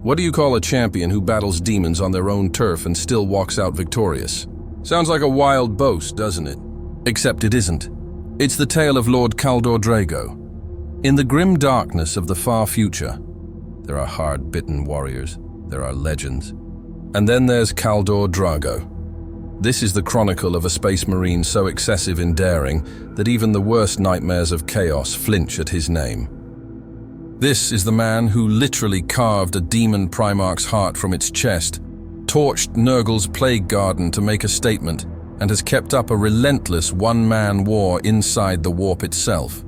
What do you call a champion who battles demons on their own turf and still walks out victorious? Sounds like a wild boast, doesn't it? Except it isn't. It's the tale of Lord Kaldor Draigo. In the grim darkness of the far future, there are hard-bitten warriors, there are legends, and then there's Kaldor Draigo. This is the chronicle of a space marine so excessive in daring that even the worst nightmares of chaos flinch at his name. This is the man who literally carved a Daemon Primarch's heart from its chest, torched Nurgle's plague garden to make a statement, and has kept up a relentless one-man war inside the warp itself.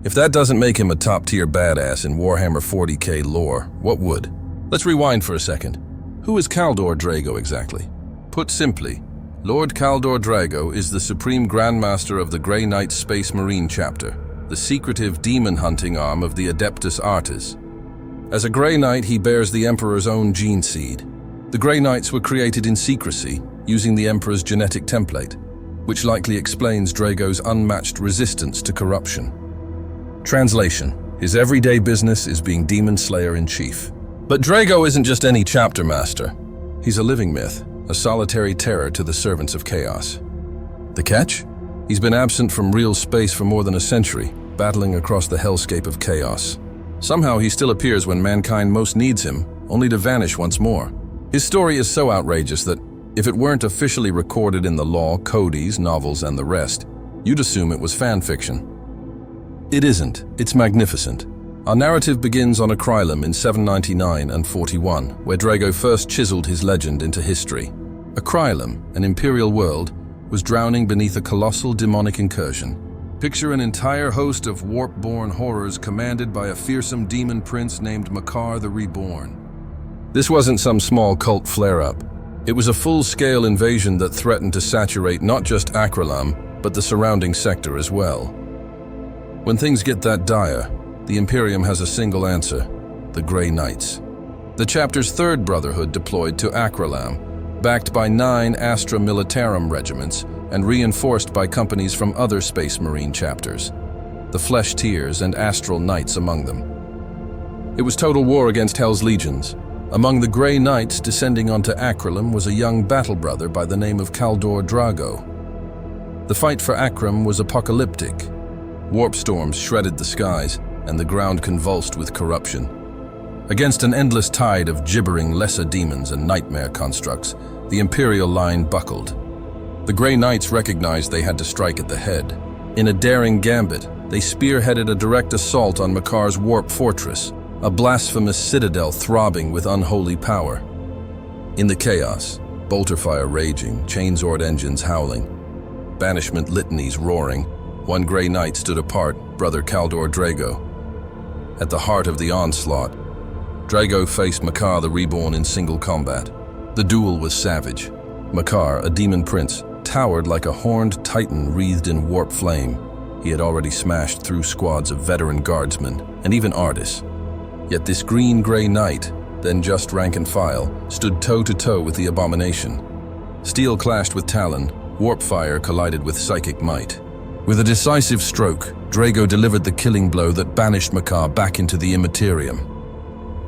If that doesn't make him a top-tier badass in Warhammer 40K lore, what would? Let's rewind for a second. Who is Kaldor Draigo exactly? Put simply, Lord Kaldor Draigo is the Supreme Grandmaster of the Grey Knight Space Marine chapter, the secretive demon-hunting arm of the Adeptus Artis. As a Grey Knight, he bears the Emperor's own gene seed. The Grey Knights were created in secrecy, using the Emperor's genetic template, which likely explains Draigo's unmatched resistance to corruption. Translation: his everyday business is being Demon Slayer-in-Chief. But Draigo isn't just any chapter master. He's a living myth, a solitary terror to the servants of chaos. The catch? He's been absent from real space for more than a century, battling across the hellscape of chaos. Somehow he still appears when mankind most needs him, only to vanish once more. His story is so outrageous that, if it weren't officially recorded in the law, codices, novels, and the rest, you'd assume it was fan fiction. It isn't. It's magnificent. Our narrative begins on Akrilum in 799 and 41, where Draigo first chiseled his legend into history. Akrilum, an imperial world, was drowning beneath a colossal demonic incursion. Picture an entire host of warp-born horrors commanded by a fearsome demon prince named Makar the Reborn. This wasn't some small cult flare-up. It was a full-scale invasion that threatened to saturate not just Akrilum, but the surrounding sector as well. When things get that dire, the Imperium has a single answer: the Grey Knights. The chapter's third brotherhood deployed to Akrilum, backed by 9 Astra Militarum regiments and reinforced by companies from other Space Marine chapters, the Flesh Tears and Astral Knights among them. It was total war against Hell's legions. Among the Grey Knights descending onto Akrilum was a young battle brother by the name of Kaldor Draigo. The fight for Akram was apocalyptic. Warp storms shredded the skies, and the ground convulsed with corruption. Against an endless tide of gibbering lesser demons and nightmare constructs, the Imperial line buckled. The Grey Knights recognized they had to strike at the head. In a daring gambit, they spearheaded a direct assault on Makar's warp fortress, a blasphemous citadel throbbing with unholy power. In the chaos, bolter fire raging, chainsword engines howling, banishment litanies roaring, one Grey Knight stood apart, brother Kaldor Draigo. At the heart of the onslaught, Draigo faced Makar the Reborn in single combat. The duel was savage. Makar, a demon prince, towered like a horned titan wreathed in warp flame. He had already smashed through squads of veteran guardsmen and even Artis. Yet this green-gray knight, then just rank and file, stood toe-to-toe with the abomination. Steel clashed with talon, warp fire collided with psychic might. With a decisive stroke, Draigo delivered the killing blow that banished Makar back into the Immaterium.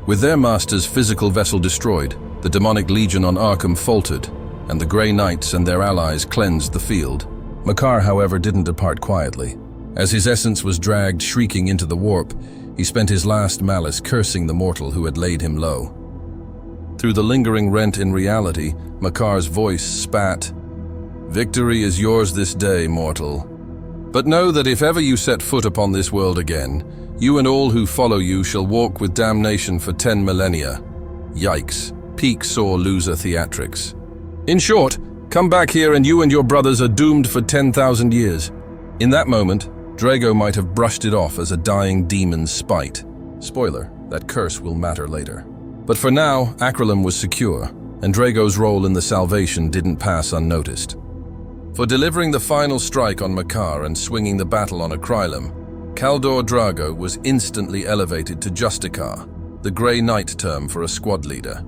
With their master's physical vessel destroyed, the demonic legion on Arkham faltered, and the Grey Knights and their allies cleansed the field. Makar, however, didn't depart quietly. As his essence was dragged shrieking into the warp, he spent his last malice cursing the mortal who had laid him low. Through the lingering rent in reality, Makar's voice spat, "Victory is yours this day, mortal. But know that if ever you set foot upon this world again, you and all who follow you shall walk with damnation for 10 millennia. Yikes, peak sore loser theatrics. In short, come back here and you and your brothers are doomed for 10,000 years. In that moment, Draigo might have brushed it off as a dying demon's spite. Spoiler, that curse will matter later. But for now, Akrilum was secure, and Draigo's role in the salvation didn't pass unnoticed. For delivering the final strike on Makar and swinging the battle on Akrilum, Kaldor Draigo was instantly elevated to Justicar, the Grey Knight term for a squad leader.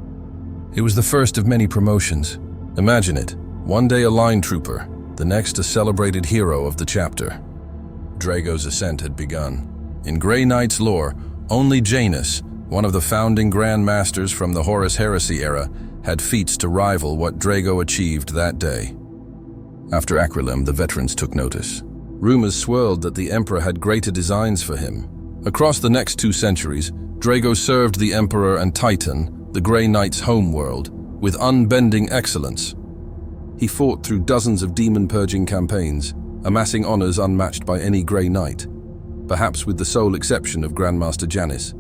It was the first of many promotions. Imagine it, one day a line trooper, the next a celebrated hero of the chapter. Draigo's ascent had begun. In Grey Knight's lore, only Janus, one of the founding Grand Masters from the Horus Heresy era, had feats to rival what Draigo achieved that day. After Aquilim, the veterans took notice. Rumors swirled that the Emperor had greater designs for him. Across the next 2 centuries, Draigo served the Emperor and Titan, the Grey Knight's homeworld, with unbending excellence. He fought through dozens of demon-purging campaigns, amassing honors unmatched by any Grey Knight, perhaps with the sole exception of Grandmaster Janis.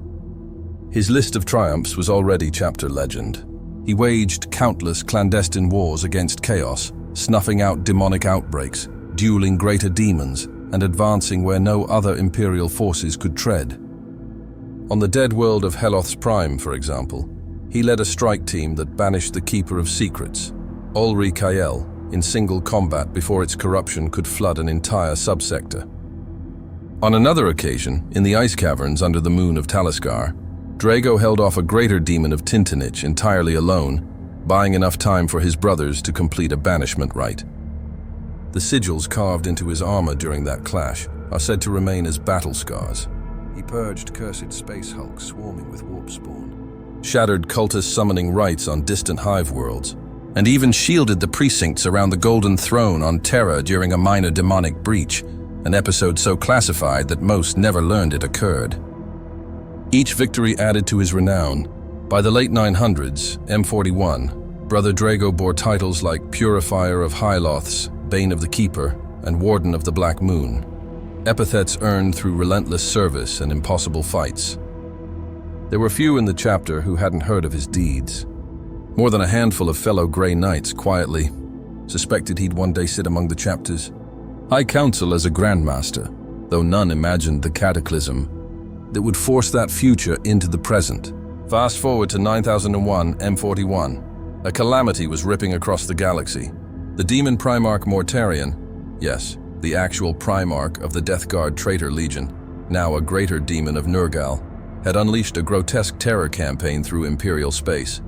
His list of triumphs was already chapter legend. He waged countless clandestine wars against chaos, snuffing out demonic outbreaks, dueling greater demons, and advancing where no other Imperial forces could tread. On the dead world of Heloth's Prime, for example, he led a strike team that banished the Keeper of Secrets, Ulri Kael, in single combat before its corruption could flood an entire subsector. On another occasion, in the ice caverns under the moon of Taliskar, Draigo held off a greater demon of Tintinich entirely alone, buying enough time for his brothers to complete a banishment rite. The sigils carved into his armor during that clash are said to remain as battle scars. He purged cursed space hulks swarming with warp spawn, shattered cultist summoning rites on distant hive worlds, and even shielded the precincts around the Golden Throne on Terra during a minor demonic breach, an episode so classified that most never learned it occurred. Each victory added to his renown. By the late 900s, M41, Brother Draigo bore titles like Purifier of Hyloths, Bane of the Keeper, and Warden of the Black Moon, epithets earned through relentless service and impossible fights. There were few in the chapter who hadn't heard of his deeds. More than a handful of fellow Grey Knights quietly suspected he'd one day sit among the chapter's High Council as a Grandmaster, though none imagined the cataclysm that would force that future into the present. Fast forward to 9001 M41. A calamity was ripping across the galaxy. The Daemon Primarch Mortarion, yes, the actual Primarch of the Death Guard Traitor Legion, now a greater demon of Nurgle, had unleashed a grotesque terror campaign through Imperial space.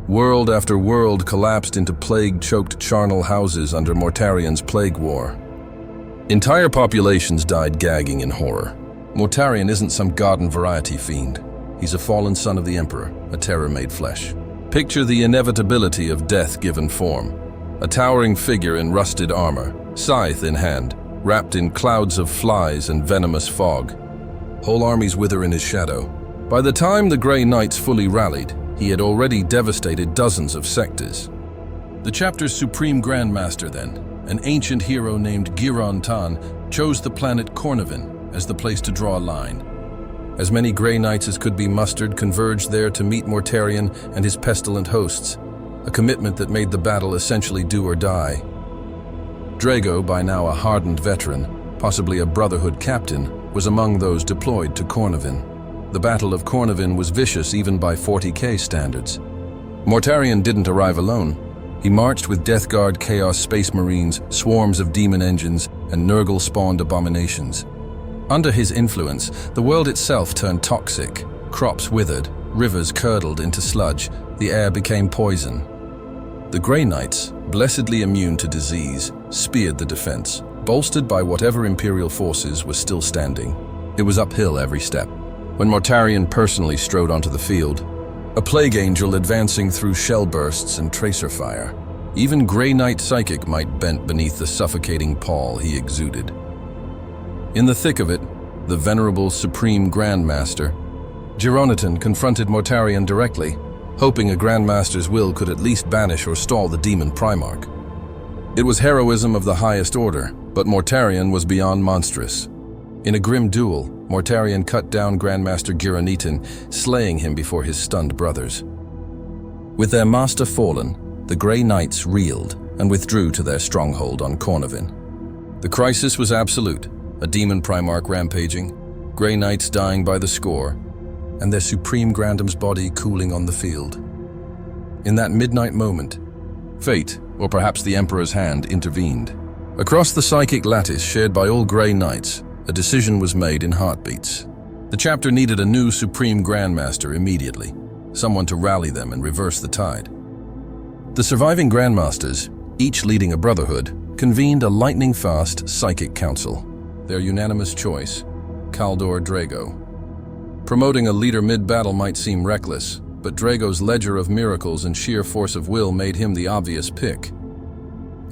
World after world collapsed into plague-choked charnel houses under Mortarion's plague war. Entire populations died gagging in horror. Mortarion isn't some garden variety fiend. He's a fallen son of the Emperor, a terror made flesh. Picture the inevitability of death given form. A towering figure in rusted armor, scythe in hand, wrapped in clouds of flies and venomous fog. Whole armies wither in his shadow. By the time the Grey Knights fully rallied, he had already devastated dozens of sectors. The chapter's supreme Grandmaster then, an ancient hero named Giron Tan, chose the planet Cornavin as the place to draw a line. As many Grey Knights as could be mustered converged there to meet Mortarion and his pestilent hosts, a commitment that made the battle essentially do or die. Draigo, by now a hardened veteran, possibly a Brotherhood captain, was among those deployed to Cornavin. The Battle of Cornavin was vicious even by 40K standards. Mortarion didn't arrive alone. He marched with Death Guard Chaos Space Marines, swarms of demon engines, and Nurgle-spawned abominations. Under his influence, the world itself turned toxic. Crops withered, rivers curdled into sludge, the air became poison. The Grey Knights, blessedly immune to disease, speared the defense, bolstered by whatever Imperial forces were still standing. It was uphill every step. When Mortarion personally strode onto the field, a plague angel advancing through shell bursts and tracer fire, even Grey Knight Psychic might bend beneath the suffocating pall he exuded. In the thick of it, the venerable Supreme Grandmaster, Gironitan confronted Mortarion directly, hoping a Grandmaster's will could at least banish or stall the Daemon Primarch. It was heroism of the highest order, but Mortarion was beyond monstrous. In a grim duel, Mortarion cut down Grandmaster Gironitan, slaying him before his stunned brothers. With their master fallen, the Grey Knights reeled and withdrew to their stronghold on Cornavin. The crisis was absolute. A Daemon Primarch rampaging, Grey Knights dying by the score, and their Supreme Grandam's body cooling on the field. In that midnight moment, fate, or perhaps the Emperor's hand, intervened. Across the psychic lattice shared by all Grey Knights, a decision was made in heartbeats. The chapter needed a new Supreme Grandmaster immediately, someone to rally them and reverse the tide. The surviving Grandmasters, each leading a brotherhood, convened a lightning-fast psychic council. Their unanimous choice, Kaldor Draigo. Promoting a leader mid-battle might seem reckless, but Draigo's ledger of miracles and sheer force of will made him the obvious pick.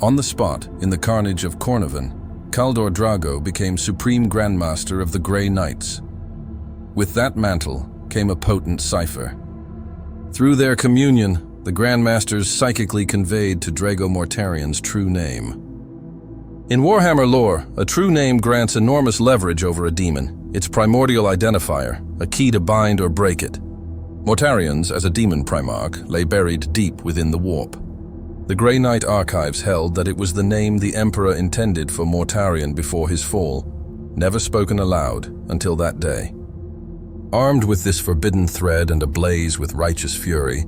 On the spot, in the carnage of Cornovan, Kaldor Draigo became Supreme Grandmaster of the Grey Knights. With that mantle came a potent cipher. Through their communion, the Grandmasters psychically conveyed to Draigo Mortarian's true name. In Warhammer lore, a true name grants enormous leverage over a demon, its primordial identifier, a key to bind or break it. Mortarians, as a Daemon Primarch, lay buried deep within the warp. The Grey Knight archives held that it was the name the Emperor intended for Mortarion before his fall, never spoken aloud until that day. Armed with this forbidden thread and ablaze with righteous fury,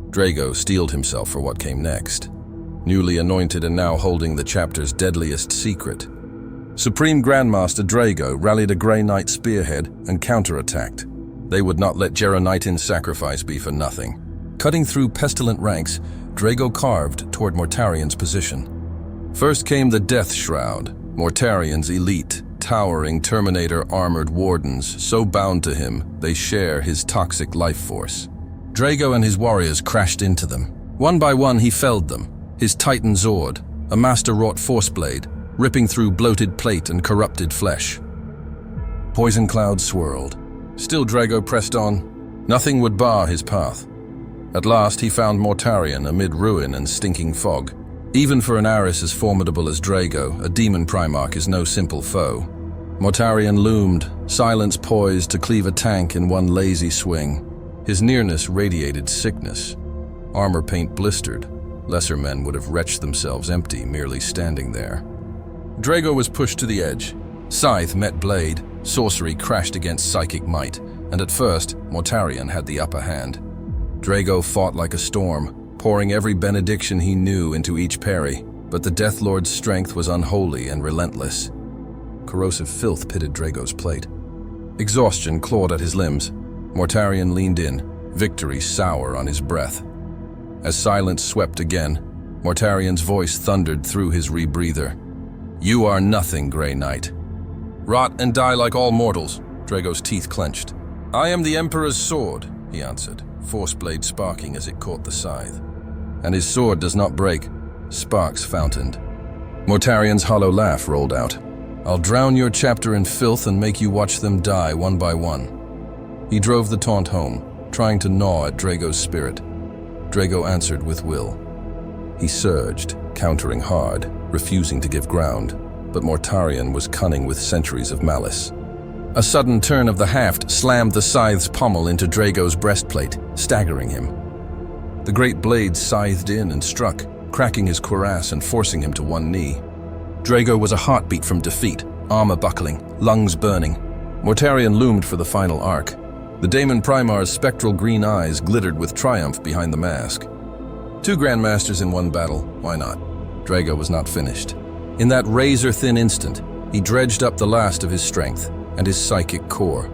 Draigo steeled himself for what came next. Newly anointed and now holding the chapter's deadliest secret, Supreme Grandmaster Draigo rallied a Grey Knight spearhead and counterattacked. They would not let Geronitin's sacrifice be for nothing. Cutting through pestilent ranks, Draigo carved toward Mortarion's position. First came the Death Shroud, Mortarion's elite, towering Terminator-armored wardens, so bound to him they share his toxic life force. Draigo and his warriors crashed into them. One by one he felled them, his Titan Zord, a master-wrought force blade, ripping through bloated plate and corrupted flesh. Poison clouds swirled. Still Draigo pressed on. Nothing would bar his path. At last he found Mortarion amid ruin and stinking fog. Even for an Aris as formidable as Draigo, a Daemon Primarch is no simple foe. Mortarion loomed, silence poised to cleave a tank in one lazy swing. His nearness radiated sickness. Armor paint blistered. Lesser men would have retched themselves empty merely standing there. Draigo was pushed to the edge. Scythe met blade, sorcery crashed against psychic might, and at first, Mortarion had the upper hand. Draigo fought like a storm, pouring every benediction he knew into each parry, but the Death Lord's strength was unholy and relentless. Corrosive filth pitted Draigo's plate. Exhaustion clawed at his limbs. Mortarion leaned in, victory sour on his breath. As silence swept again, Mortarion's voice thundered through his rebreather. "You are nothing, Grey Knight." "Rot and die like all mortals," Draigo's teeth clenched. "I am the Emperor's sword," he answered, force blade sparking as it caught the scythe. "And his sword does not break." Sparks fountained. Mortarion's hollow laugh rolled out. "I'll drown your chapter in filth and make you watch them die one by one." He drove the taunt home, trying to gnaw at Draigo's spirit. Draigo answered with will. He surged, countering hard, refusing to give ground, but Mortarion was cunning with centuries of malice. A sudden turn of the haft slammed the scythe's pommel into Draigo's breastplate, staggering him. The great blade scythed in and struck, cracking his cuirass and forcing him to one knee. Draigo was a heartbeat from defeat, armor buckling, lungs burning. Mortarion loomed for the final arc. The Daemon Primarchs' spectral green eyes glittered with triumph behind the mask. Two Grandmasters in one battle, why not? Draigo was not finished. In that razor-thin instant, he dredged up the last of his strength and his psychic core.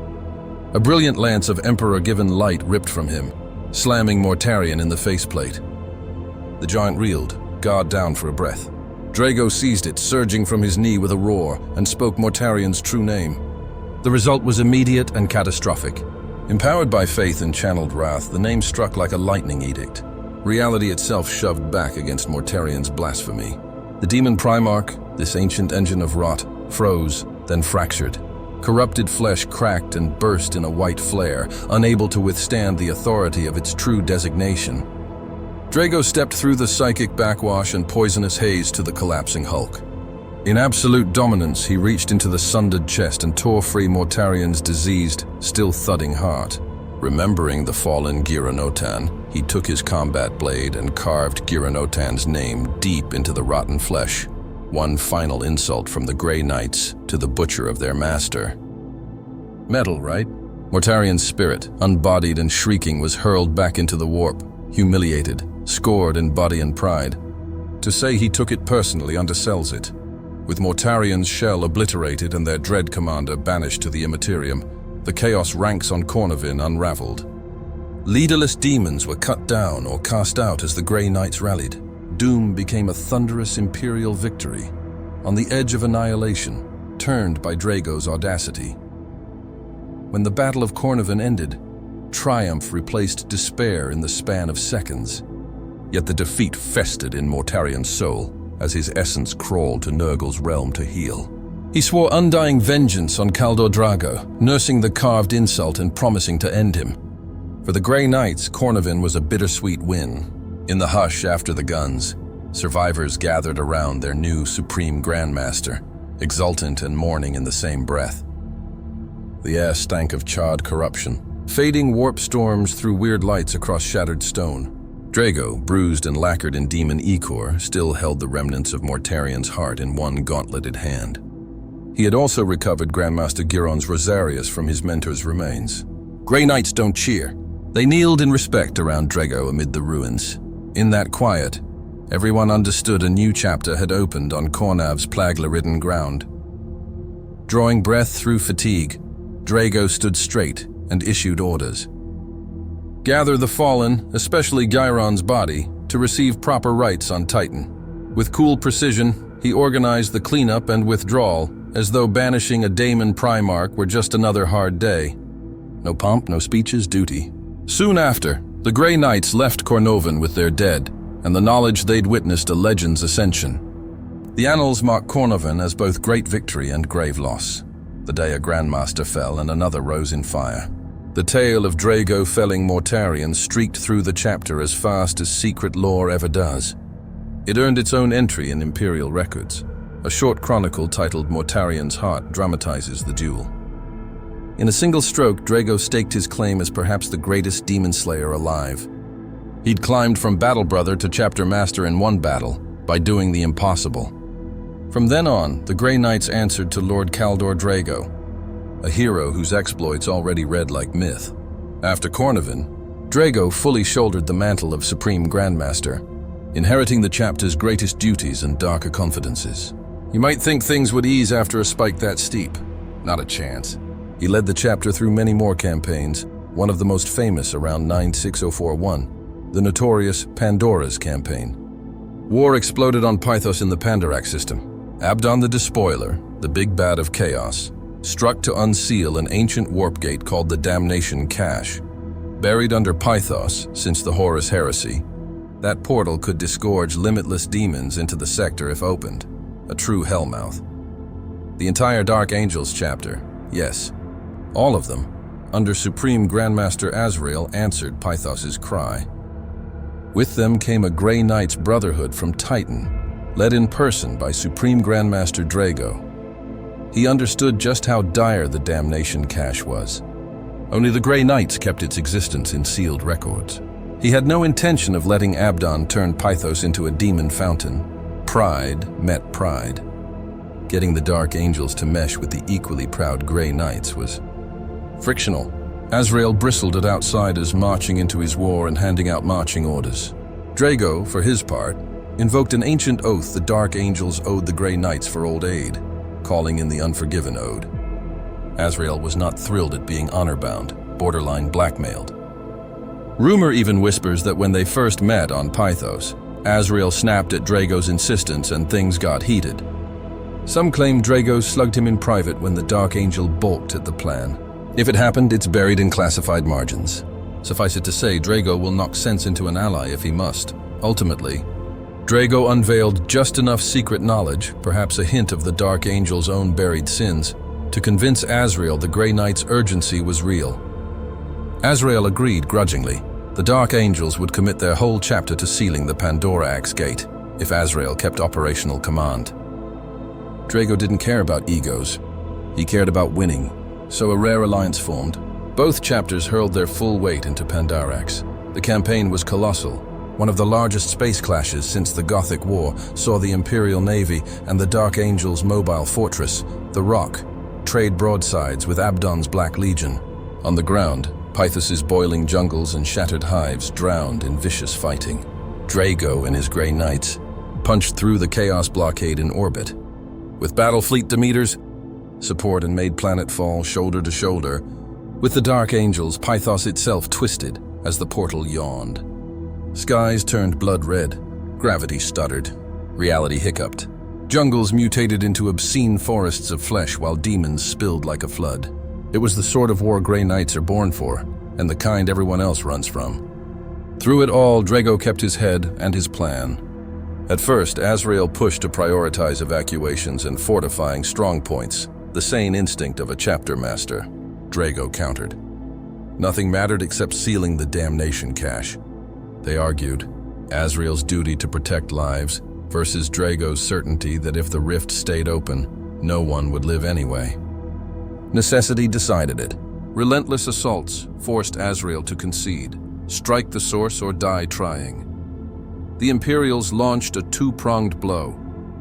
A brilliant lance of Emperor-given light ripped from him, slamming Mortarion in the faceplate. The giant reeled, guard down for a breath. Draigo seized it, surging from his knee with a roar, and spoke Mortarion's true name. The result was immediate and catastrophic. Empowered by faith and channeled wrath, the name struck like a lightning edict. Reality itself shoved back against Mortarion's blasphemy. The Daemon Primarch, this ancient engine of rot, froze, then fractured. Corrupted flesh cracked and burst in a white flare, unable to withstand the authority of its true designation. Draigo stepped through the psychic backwash and poisonous haze to the collapsing hulk. In absolute dominance, he reached into the sundered chest and tore free Mortarion's diseased, still thudding heart. Remembering the fallen Giranotan, he took his combat blade and carved Giranotan's name deep into the rotten flesh. One final insult from the Grey Knights to the butcher of their master. Metal, right? Mortarion's spirit, unbodied and shrieking, was hurled back into the warp, humiliated, scored in body and pride. To say he took it personally undersells it. With Mortarion's shell obliterated and their dread commander banished to the Immaterium, the chaos ranks on Cornovan unraveled. Leaderless demons were cut down or cast out as the Grey Knights rallied. Doom became a thunderous imperial victory, on the edge of annihilation, turned by Draigo's audacity. When the Battle of Cornovan ended, triumph replaced despair in the span of seconds. Yet the defeat festered in Mortarian's soul as his essence crawled to Nurgle's realm to heal. He swore undying vengeance on Kaldor Draigo, nursing the carved insult and promising to end him. For the Grey Knights, Cornovan was a bittersweet win. In the hush after the guns, survivors gathered around their new Supreme Grandmaster, exultant and mourning in the same breath. The air stank of charred corruption, fading warp storms threw weird lights across shattered stone. Draigo, bruised and lacquered in demon ichor, still held the remnants of Mortarian's heart in one gauntleted hand. He had also recovered Grandmaster Giron's Rosarius from his mentor's remains. Grey Knights don't cheer. They kneeled in respect around Draigo amid the ruins. In that quiet, everyone understood a new chapter had opened on Cornav's plague-ridden ground. Drawing breath through fatigue, Draigo stood straight and issued orders. Gather the fallen, especially Giron's body, to receive proper rites on Titan. With cool precision, he organized the cleanup and withdrawal, as though banishing a Daemon Primarch were just another hard day. No pomp, no speeches, duty. Soon after, the Grey Knights left Cornovan with their dead, and the knowledge they'd witnessed a legend's ascension. The annals mark Cornovan as both great victory and grave loss. The day a Grandmaster fell and another rose in fire. The tale of Draigo felling Mortarian streaked through the chapter as fast as secret lore ever does. It earned its own entry in Imperial records. A short chronicle titled Mortarian's Heart dramatizes the duel. In a single stroke, Draigo staked his claim as perhaps the greatest demon slayer alive. He'd climbed from battle brother to chapter master in one battle by doing the impossible. From then on, the Grey Knights answered to Lord Kaldor Draigo, a hero whose exploits already read like myth. After Cornovan, Draigo fully shouldered the mantle of Supreme Grandmaster, inheriting the chapter's greatest duties and darker confidences. You might think things would ease after a spike that steep. Not a chance. He led the chapter through many more campaigns, one of the most famous around 96041, the notorious Pandora's campaign. War exploded on Pythos in the Pandarax system. Abdon the Despoiler, the big bad of chaos, struck to unseal an ancient warp gate called the Damnation Cache. Buried under Pythos since the Horus Heresy, that portal could disgorge limitless demons into the sector if opened. A true hellmouth. The entire Dark Angels chapter, yes, all of them, under Supreme Grandmaster Azrael, answered Pythos's cry. With them came a Grey Knights brotherhood from Titan, led in person by Supreme Grandmaster Draigo. He understood just how dire the Damnation Cache was. Only the Grey Knights kept its existence in sealed records. He had no intention of letting Abdon turn Pythos into a demon fountain. Pride met pride. Getting the Dark Angels to mesh with the equally proud Grey Knights was frictional. Azrael bristled at outsiders marching into his war and handing out marching orders. Draigo, for his part, invoked an ancient oath the Dark Angels owed the Grey Knights for old aid, calling in the Unforgiven Ode. Azrael was not thrilled at being honor-bound, borderline blackmailed. Rumor even whispers that when they first met on Pythos, Azrael snapped at Draigo's insistence and things got heated. Some claim Draigo slugged him in private when the Dark Angel balked at the plan. If it happened, it's buried in classified margins. Suffice it to say, Draigo will knock sense into an ally if he must. Ultimately, Draigo unveiled just enough secret knowledge, perhaps a hint of the Dark Angel's own buried sins, to convince Azrael the Grey Knight's urgency was real. Azrael agreed grudgingly. The Dark Angels would commit their whole chapter to sealing the Pandorax gate if Azrael kept operational command. Draigo didn't care about egos. He cared about winning, so a rare alliance formed. Both chapters hurled their full weight into Pandarax. The campaign was colossal. One of the largest space clashes since the Gothic War saw the Imperial Navy and the Dark Angels' mobile fortress, the Rock, trade broadsides with Abdon's Black Legion. On the ground, Pythos's boiling jungles and shattered hives drowned in vicious fighting. Draigo and his Grey Knights punched through the Chaos blockade in orbit. With battle fleet Demeters, support and made planetfall shoulder to shoulder. With the Dark Angels, Pythos itself twisted as the portal yawned. Skies turned blood red, gravity stuttered, reality hiccuped. Jungles mutated into obscene forests of flesh while demons spilled like a flood. It was the sort of war Grey Knights are born for, and the kind everyone else runs from. Through it all, Draigo kept his head and his plan. At first, Azrael pushed to prioritize evacuations and fortifying strongpoints, the sane instinct of a chapter master. Draigo countered. Nothing mattered except sealing the damnation cache. They argued, Azrael's duty to protect lives versus Draigo's certainty that if the rift stayed open, no one would live anyway. Necessity decided it. Relentless assaults forced Azrael to concede, strike the source or die trying. The Imperials launched a two-pronged blow.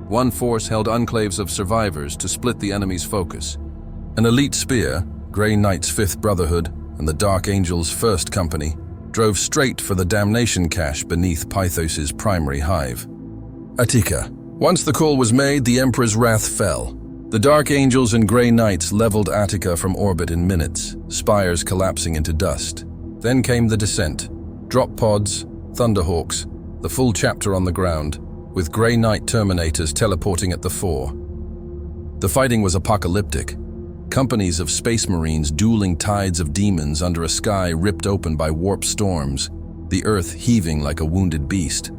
One force held enclaves of survivors to split the enemy's focus. An elite spear, Grey Knight's 5th Brotherhood and the Dark Angel's 1st Company, drove straight for the damnation cache beneath Pythos' primary hive. Attica. Once the call was made, the Emperor's wrath fell. The Dark Angels and Grey Knights leveled Attica from orbit in minutes, spires collapsing into dust. Then came the descent. Drop pods, Thunderhawks, the full chapter on the ground, with Grey Knight Terminators teleporting at the fore. The fighting was apocalyptic. Companies of space marines dueling tides of demons under a sky ripped open by warp storms, the earth heaving like a wounded beast.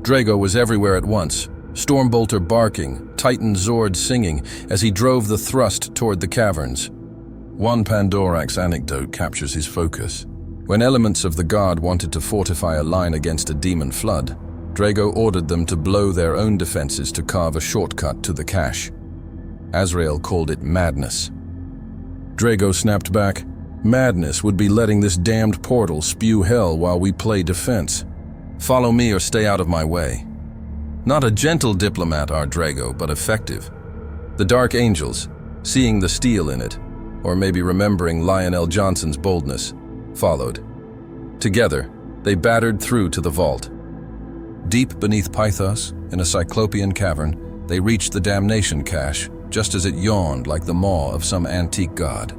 Draigo was everywhere at once, Stormbolter barking, Titan Zord singing as he drove the thrust toward the caverns. One Pandorax anecdote captures his focus. When elements of the Guard wanted to fortify a line against a demon flood, Draigo ordered them to blow their own defenses to carve a shortcut to the cache. Azrael called it madness. Draigo snapped back, "Madness would be letting this damned portal spew hell while we play defense. Follow me or stay out of my way." Not a gentle diplomat, our Draigo, but effective. The Dark Angels, seeing the steel in it, or maybe remembering Lionel Johnson's boldness, followed. Together, they battered through to the vault. Deep beneath Pythos, in a cyclopean cavern, they reached the damnation cache, just as it yawned like the maw of some antique god.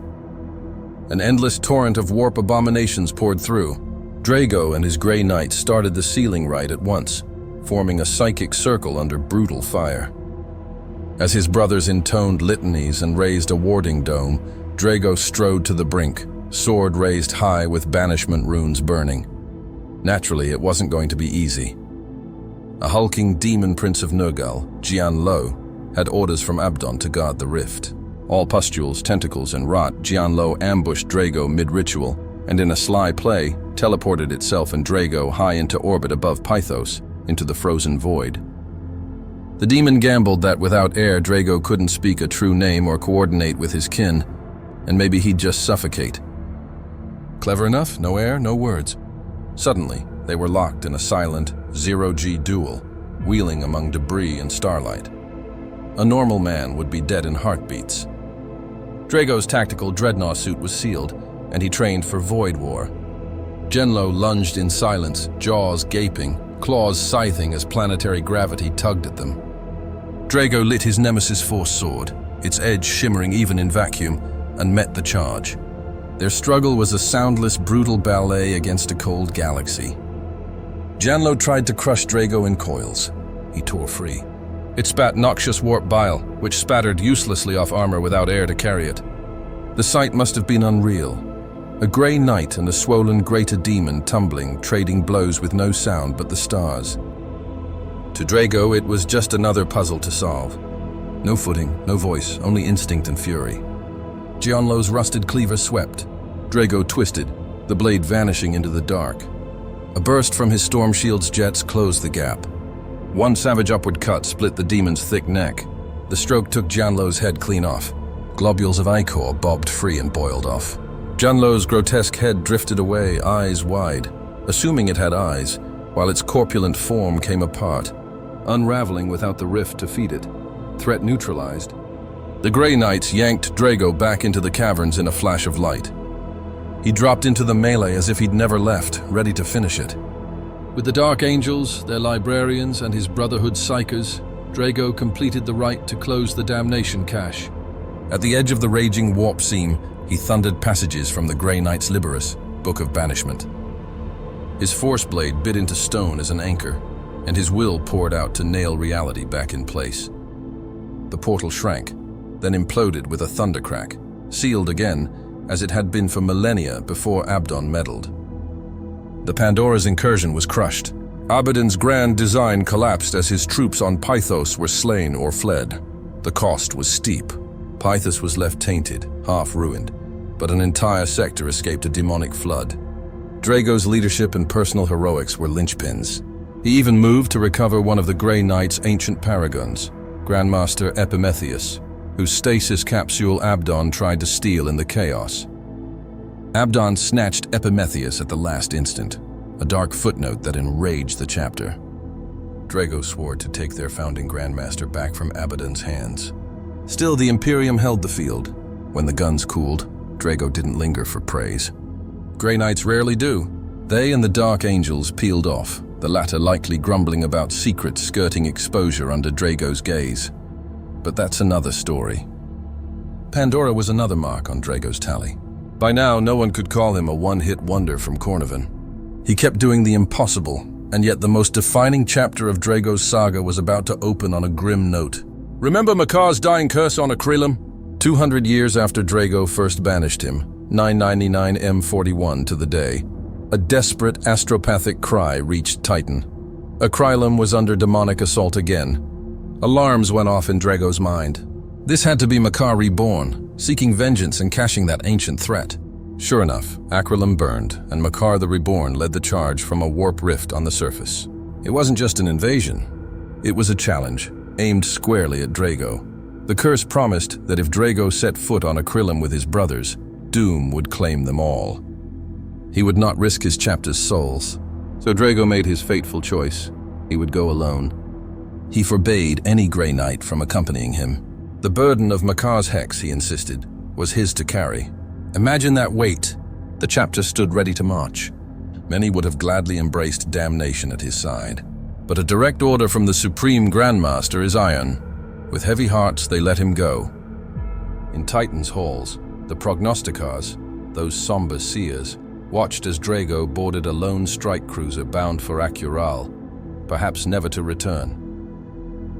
An endless torrent of warp abominations poured through. Draigo and his Grey Knights started the sealing rite at once, forming a psychic circle under brutal fire. As his brothers intoned litanies and raised a warding dome, Draigo strode to the brink, sword raised high with banishment runes burning. Naturally, it wasn't going to be easy. A hulking demon prince of Nurgle, Jian Lo, had orders from Abdon to guard the rift. All pustules, tentacles, and rot, Jian Lo ambushed Draigo mid-ritual, and in a sly play, teleported itself and Draigo high into orbit above Pythos, into the frozen void. The demon gambled that without air, Draigo couldn't speak a true name or coordinate with his kin, and maybe he'd just suffocate. Clever enough, no air, no words. Suddenly, they were locked in a silent, zero-G duel, wheeling among debris and starlight. A normal man would be dead in heartbeats. Draigo's tactical dreadnought suit was sealed, and he trained for Void War. Genlo lunged in silence, jaws gaping, claws scything as planetary gravity tugged at them. Draigo lit his Nemesis Force sword, its edge shimmering even in vacuum, and met the charge. Their struggle was a soundless, brutal ballet against a cold galaxy. Janlo tried to crush Draigo in coils. He tore free. It spat noxious warp bile, which spattered uselessly off armor without air to carry it. The sight must have been unreal. A Grey Knight and a swollen greater demon tumbling, trading blows with no sound but the stars. To Draigo, it was just another puzzle to solve. No footing, no voice, only instinct and fury. Gianlo's rusted cleaver swept. Draigo twisted, the blade vanishing into the dark. A burst from his Storm Shield's jets closed the gap. One savage upward cut split the demon's thick neck. The stroke took Gianlo's head clean off. Globules of ichor bobbed free and boiled off. Gianlo's grotesque head drifted away, eyes wide, assuming it had eyes, while its corpulent form came apart, unraveling without the rift to feed it. Threat neutralized. The Grey Knights yanked Draigo back into the caverns in a flash of light. He dropped into the melee as if he'd never left, ready to finish it. With the Dark Angels, their librarians, and his Brotherhood psychers, Draigo completed the rite to close the damnation cache. At the edge of the raging warp seam, he thundered passages from the Grey Knight's Liberus, Book of Banishment. His force blade bit into stone as an anchor, and his will poured out to nail reality back in place. The portal shrank, then imploded with a thundercrack, sealed again, as it had been for millennia before Abdon meddled. The Pandora's incursion was crushed. Abaddon's grand design collapsed as his troops on Pythos were slain or fled. The cost was steep. Pythos was left tainted, half ruined, but an entire sector escaped a demonic flood. Draigo's leadership and personal heroics were linchpins. He even moved to recover one of the Grey Knight's ancient paragons, Grandmaster Epimetheus, whose stasis capsule Abdon tried to steal in the chaos. Abdon snatched Epimetheus at the last instant, a dark footnote that enraged the chapter. Draigo swore to take their founding Grandmaster back from Abaddon's hands. Still, the Imperium held the field. When the guns cooled, Draigo didn't linger for praise. Grey Knights rarely do. They and the Dark Angels peeled off, the latter likely grumbling about secrets skirting exposure under Draigo's gaze. But that's another story. Pandora was another mark on Draigo's tally. By now, no one could call him a one-hit wonder from Cornovan. He kept doing the impossible, and yet the most defining chapter of Draigo's saga was about to open on a grim note. Remember Makar's dying curse on Akrilum? 200 years after Draigo first banished him, 999 M41 to the day, a desperate astropathic cry reached Titan. Akrilum was under demonic assault again. Alarms went off in Draigo's mind. This had to be Makar reborn, seeking vengeance and cashing that ancient threat. Sure enough, Akrilum burned, and Makar the Reborn led the charge from a warp rift on the surface. It wasn't just an invasion. It was a challenge, aimed squarely at Draigo. The curse promised that if Draigo set foot on Akrilum with his brothers, doom would claim them all. He would not risk his chapter's souls, so Draigo made his fateful choice. He would go alone. He forbade any Grey Knight from accompanying him. The burden of Makar's hex, he insisted, was his to carry. Imagine that weight. The chapter stood ready to march. Many would have gladly embraced damnation at his side. But a direct order from the Supreme Grandmaster is iron. With heavy hearts, they let him go. In Titan's halls, the prognosticars, those somber seers, watched as Draigo boarded a lone strike cruiser bound for Akural, perhaps never to return.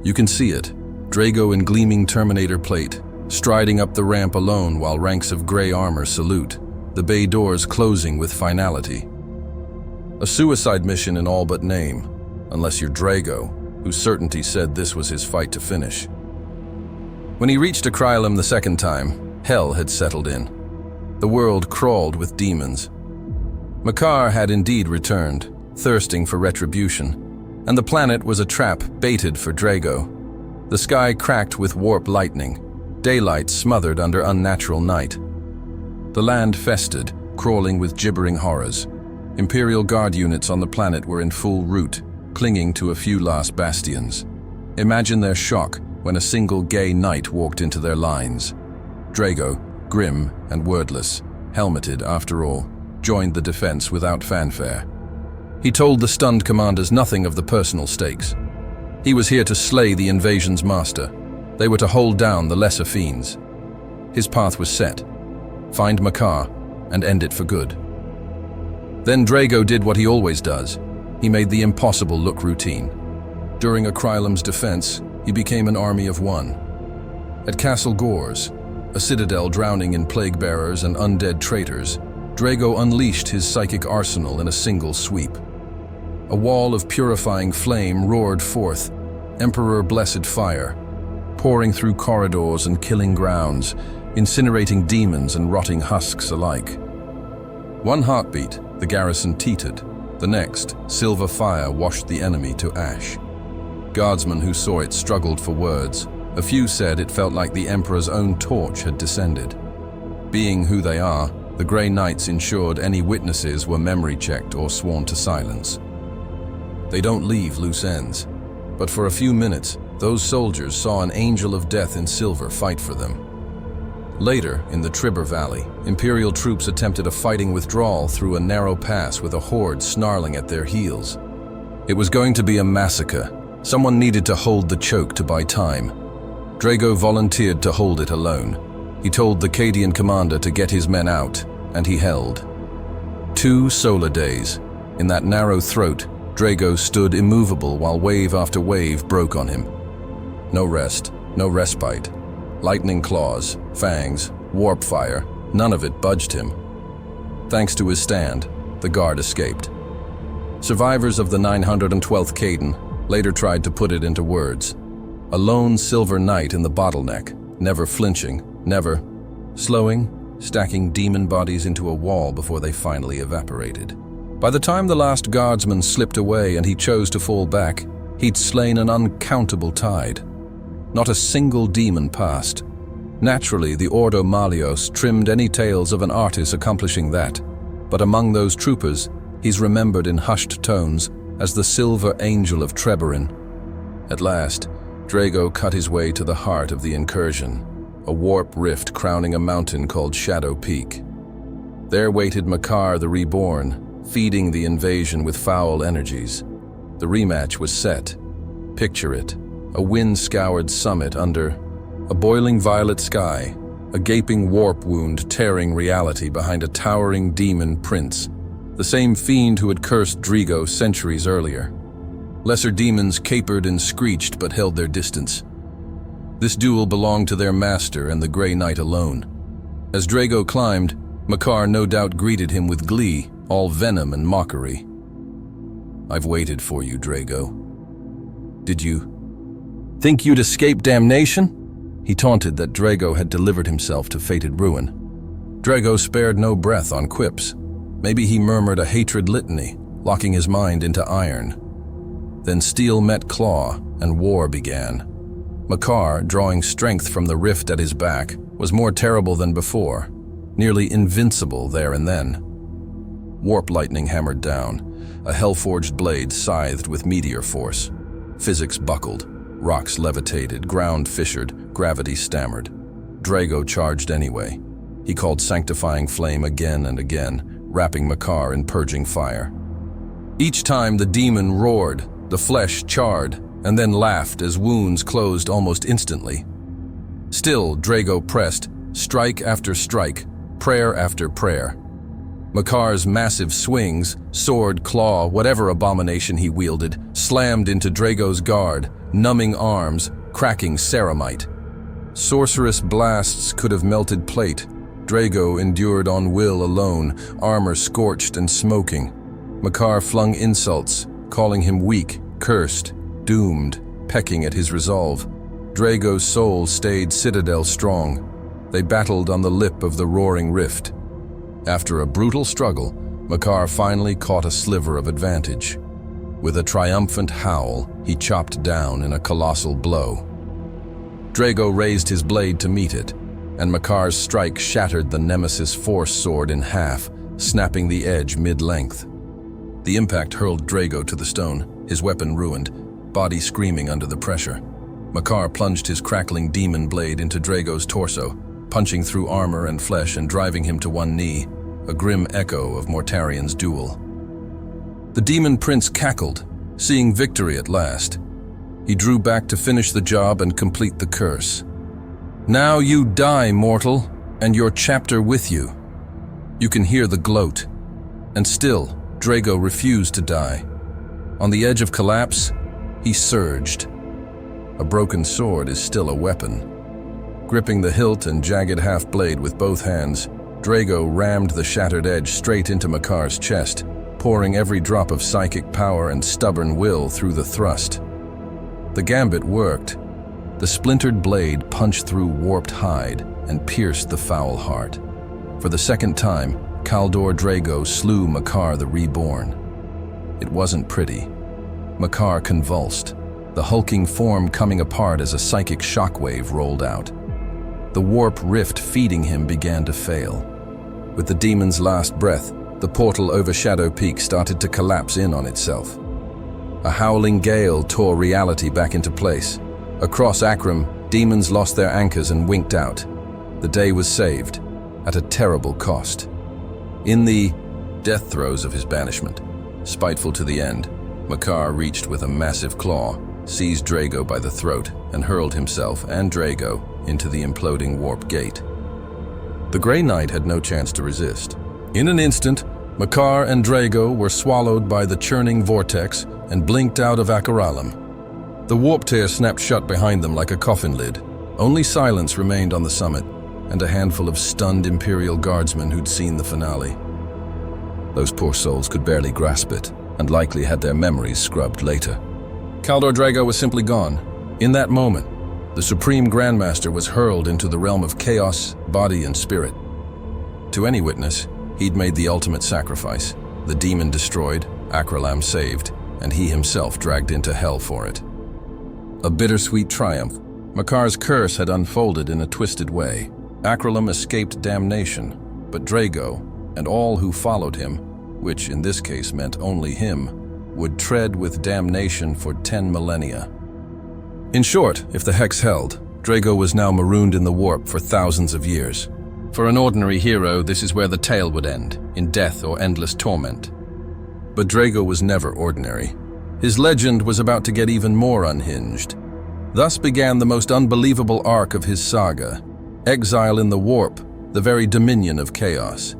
You can see it, Draigo in gleaming Terminator plate, striding up the ramp alone while ranks of gray armor salute, the bay doors closing with finality. A suicide mission in all but name, unless you're Draigo, whose certainty said this was his fight to finish. When he reached Akrilum the second time, hell had settled in. The world crawled with demons. Makar had indeed returned, thirsting for retribution, and the planet was a trap baited for Draigo. The sky cracked with warp lightning, daylight smothered under unnatural night. The land festered, crawling with gibbering horrors. Imperial Guard units on the planet were in full route, clinging to a few last bastions. Imagine their shock when a single gay knight walked into their lines. Draigo, grim and wordless, helmeted after all, joined the defense without fanfare. He told the stunned commanders nothing of the personal stakes. He was here to slay the invasion's master. They were to hold down the lesser fiends. His path was set. Find Makar and end it for good. Then Draigo did what he always does. He made the impossible look routine. During Akrilum's defense, he became an army of one. At Castle Gors, a citadel drowning in plague-bearers and undead traitors, Draigo unleashed his psychic arsenal in a single sweep. A wall of purifying flame roared forth, Emperor-blessed fire, pouring through corridors and killing grounds, incinerating demons and rotting husks alike. One heartbeat, the garrison teetered. The next, silver fire washed the enemy to ash. Guardsmen who saw it struggled for words. A few said it felt like the Emperor's own torch had descended. Being who they are, the Grey Knights ensured any witnesses were memory-checked or sworn to silence. They don't leave loose ends, but for a few minutes, those soldiers saw an angel of death in silver fight for them. Later, in the Tribber Valley, Imperial troops attempted a fighting withdrawal through a narrow pass with a horde snarling at their heels. It was going to be a massacre. Someone needed to hold the choke to buy time. Draigo volunteered to hold it alone. He told the Cadian commander to get his men out, and he held. 2 solar days. In that narrow throat, Draigo stood immovable while wave after wave broke on him. No rest, no respite. Lightning claws, fangs, warp fire, None of it budged him. Thanks to his stand, the guard escaped. Survivors of the 912th Caden later tried to put it into words. A lone silver knight in the bottleneck, never flinching, never slowing, stacking demon bodies into a wall before they finally evaporated. By the time the last guardsman slipped away and he chose to fall back, he'd slain an uncountable tide. Not a single demon passed. Naturally, the Ordo Malios trimmed any tales of an artist accomplishing that, but among those troopers, he's remembered in hushed tones as the Silver Angel of Treberin. At last, Draigo cut his way to the heart of the incursion, a warp rift crowning a mountain called Shadow Peak. There waited Makar the Reborn, feeding the invasion with foul energies. The rematch was set. Picture it, a wind-scoured summit under a boiling violet sky, a gaping warp wound tearing reality behind a towering demon prince, the same fiend who had cursed Draigo centuries earlier. Lesser demons capered and screeched but held their distance. This duel belonged to their master and the Grey Knight alone. As Draigo climbed, Makar no doubt greeted him with glee, all venom and mockery. "I've waited for you, Draigo. Did you think you'd escape damnation?" He taunted that Draigo had delivered himself to fated ruin. Draigo spared no breath on quips. Maybe he murmured a hatred litany, locking his mind into iron. Then steel met claw, and war began. Makar, drawing strength from the rift at his back, was more terrible than before, nearly invincible there and then. Warp lightning hammered down, a hell-forged blade scythed with meteor force. Physics buckled, rocks levitated, ground fissured, gravity stammered. Draigo charged anyway. He called sanctifying flame again and again, wrapping Makar in purging fire. Each time the demon roared, the flesh charred, and then laughed as wounds closed almost instantly. Still, Draigo pressed, strike after strike, prayer after prayer. Makar's massive swings, sword, claw, whatever abomination he wielded, slammed into Draigo's guard, numbing arms, cracking ceramite. Sorcerous blasts could have melted plate. Draigo endured on will alone, armor scorched and smoking. Makar flung insults, calling him weak, cursed, doomed, pecking at his resolve. Draigo's soul stayed citadel strong. They battled on the lip of the roaring rift. After a brutal struggle, Makar finally caught a sliver of advantage. With a triumphant howl, he chopped down in a colossal blow. Draigo raised his blade to meet it, and Makar's strike shattered the Nemesis Force sword in half, snapping the edge mid-length. The impact hurled Draigo to the stone, his weapon ruined, body screaming under the pressure. Makar plunged his crackling demon blade into Draigo's torso, punching through armor and flesh and driving him to one knee, a grim echo of Mortarian's duel. The demon prince cackled, seeing victory at last. He drew back to finish the job and complete the curse. "Now you die, mortal, and your chapter with you." You can hear the gloat. And still, Draigo refused to die. On the edge of collapse, he surged. A broken sword is still a weapon. Gripping the hilt and jagged half-blade with both hands, Draigo rammed the shattered edge straight into Makar's chest, pouring every drop of psychic power and stubborn will through the thrust. The gambit worked. The splintered blade punched through warped hide and pierced the foul heart. For the second time, Kaldor Draigo slew Makar the Reborn. It wasn't pretty. Makar convulsed, the hulking form coming apart as a psychic shockwave rolled out. The warp rift feeding him began to fail. With the demon's last breath, the portal over Shadow Peak started to collapse in on itself. A howling gale tore reality back into place. Across Akram, demons lost their anchors and winked out. The day was saved, at a terrible cost. In the death throes of his banishment, spiteful to the end, Makar reached with a massive claw, seized Draigo by the throat, and hurled himself and Draigo into the imploding warp gate. The Grey Knight had no chance to resist. In an instant, Makar and Draigo were swallowed by the churning vortex and blinked out of Akaralam. The warp tear snapped shut behind them like a coffin lid. Only silence remained on the summit. and a handful of stunned Imperial guardsmen who'd seen the finale. Those poor souls could barely grasp it, and likely had their memories scrubbed later. Kaldor Draigo was simply gone. In that moment, the Supreme Grandmaster was hurled into the realm of chaos, body and spirit. To any witness, he'd made the ultimate sacrifice, the demon destroyed, Akralam saved, and he himself dragged into hell for it. A bittersweet triumph. Makar's curse had unfolded in a twisted way. Akralam escaped damnation, but Draigo, and all who followed him, which in this case meant only him, would tread with damnation for 10 millennia. In short, if the hex held, Draigo was now marooned in the warp for thousands of years. For an ordinary hero, this is where the tale would end, in death or endless torment. But Draigo was never ordinary. His legend was about to get even more unhinged. Thus began the most unbelievable arc of his saga, exile in the warp, the very dominion of chaos.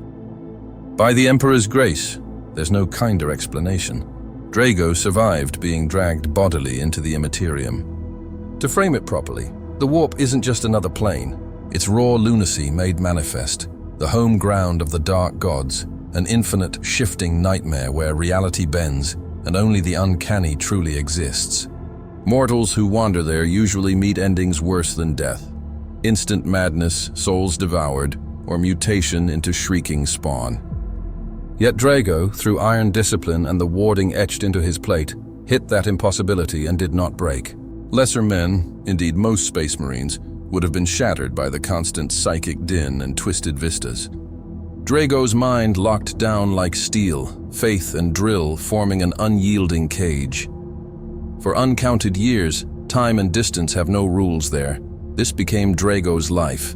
By the Emperor's grace, there's no kinder explanation, Draigo survived being dragged bodily into the Immaterium. To frame it properly, the warp isn't just another plane. It's raw lunacy made manifest, the home ground of the dark gods, an infinite, shifting nightmare where reality bends and only the uncanny truly exists. Mortals who wander there usually meet endings worse than death. Instant madness, souls devoured, or mutation into shrieking spawn. Yet Draigo, through iron discipline and the warding etched into his plate, hit that impossibility and did not break. Lesser men, indeed most Space Marines, would have been shattered by the constant psychic din and twisted vistas. Draigo's mind locked down like steel, faith and drill forming an unyielding cage. For uncounted years, time and distance have no rules there. This became Draigo's life,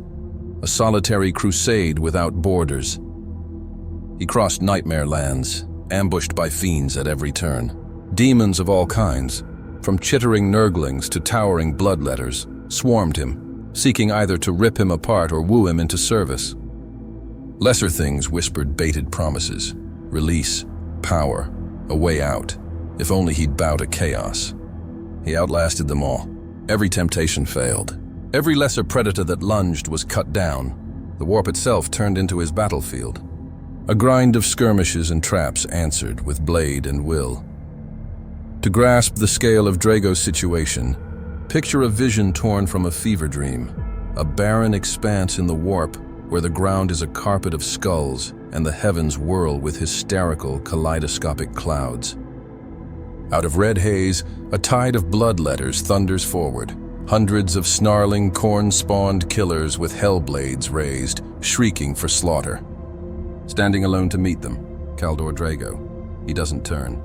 a solitary crusade without borders. He crossed nightmare lands, ambushed by fiends at every turn. Demons of all kinds, from chittering Nurglings to towering bloodletters, swarmed him, seeking either to rip him apart or woo him into service. Lesser things whispered baited promises, release, power, a way out, if only he'd bow to chaos. He outlasted them all. Every temptation failed. Every lesser predator that lunged was cut down. The warp itself turned into his battlefield. A grind of skirmishes and traps answered with blade and will. To grasp the scale of Draigo's situation, picture a vision torn from a fever dream, a barren expanse in the warp where the ground is a carpet of skulls and the heavens whirl with hysterical, kaleidoscopic clouds. Out of red haze, a tide of bloodletters thunders forward, hundreds of snarling, corn-spawned killers with hell blades raised, shrieking for slaughter. Standing alone to meet them, Kaldor Draigo. He doesn't turn.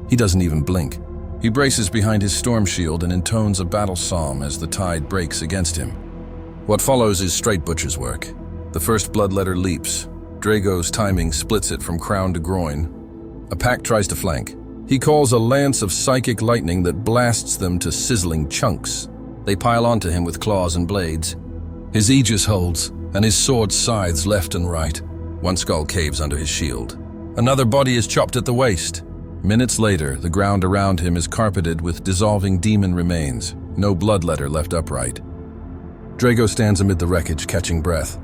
He doesn't even blink. He braces behind his storm shield and intones a battle psalm as the tide breaks against him. What follows is straight butcher's work. The first bloodletter leaps. Draigo's timing splits it from crown to groin. A pack tries to flank. He calls a lance of psychic lightning that blasts them to sizzling chunks. They pile onto him with claws and blades. His aegis holds, and his sword scythes left and right. One skull caves under his shield. Another body is chopped at the waist. Minutes later, the ground around him is carpeted with dissolving demon remains, no bloodletter left upright. Draigo stands amid the wreckage, catching breath.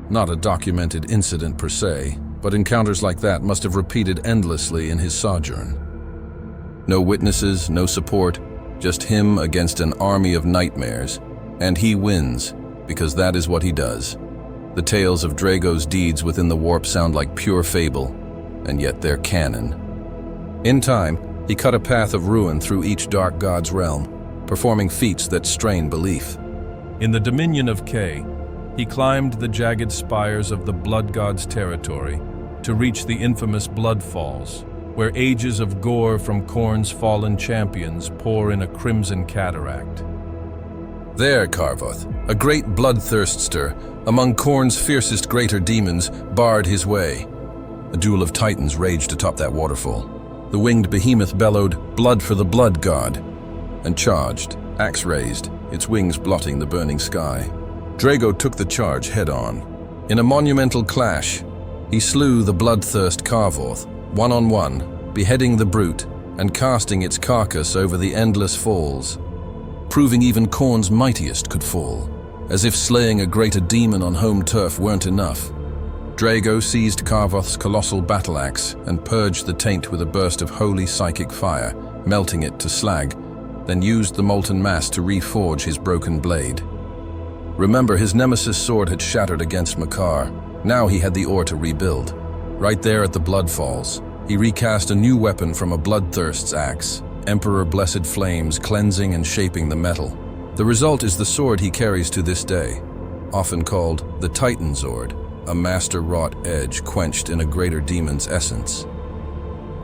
Not a documented incident per se, but encounters like that must have repeated endlessly in his sojourn. No witnesses, no support, just him against an army of nightmares, and he wins, because that is what he does. The tales of Draigo's deeds within the warp sound like pure fable, and yet they're canon. In time, he cut a path of ruin through each dark god's realm, performing feats that strain belief. In the Dominion of K, he climbed the jagged spires of the Blood God's territory to reach the infamous Blood Falls, where ages of gore from Khorne's fallen champions pour in a crimson cataract. There, Karvoth, a great bloodthirster among Khorne's fiercest greater demons, barred his way. A duel of titans raged atop that waterfall. The winged behemoth bellowed, "Blood for the Blood God," and charged, axe raised, its wings blotting the burning sky. Draigo took the charge head-on. In a monumental clash, he slew the bloodthirst Karvoth, one-on-one, beheading the brute and casting its carcass over the endless falls, proving even Khorne's mightiest could fall. As if slaying a greater demon on home turf weren't enough, Draigo seized Karvoth's colossal battle axe and purged the taint with a burst of holy psychic fire, melting it to slag, then used the molten mass to reforge his broken blade. Remember, his nemesis sword had shattered against Makar. Now he had the ore to rebuild. Right there at the Blood Falls, he recast a new weapon from a bloodthirst's axe, Emperor Blessed Flames, cleansing and shaping the metal. The result is the sword he carries to this day, often called the Titan Sword, a master-wrought edge quenched in a greater demon's essence.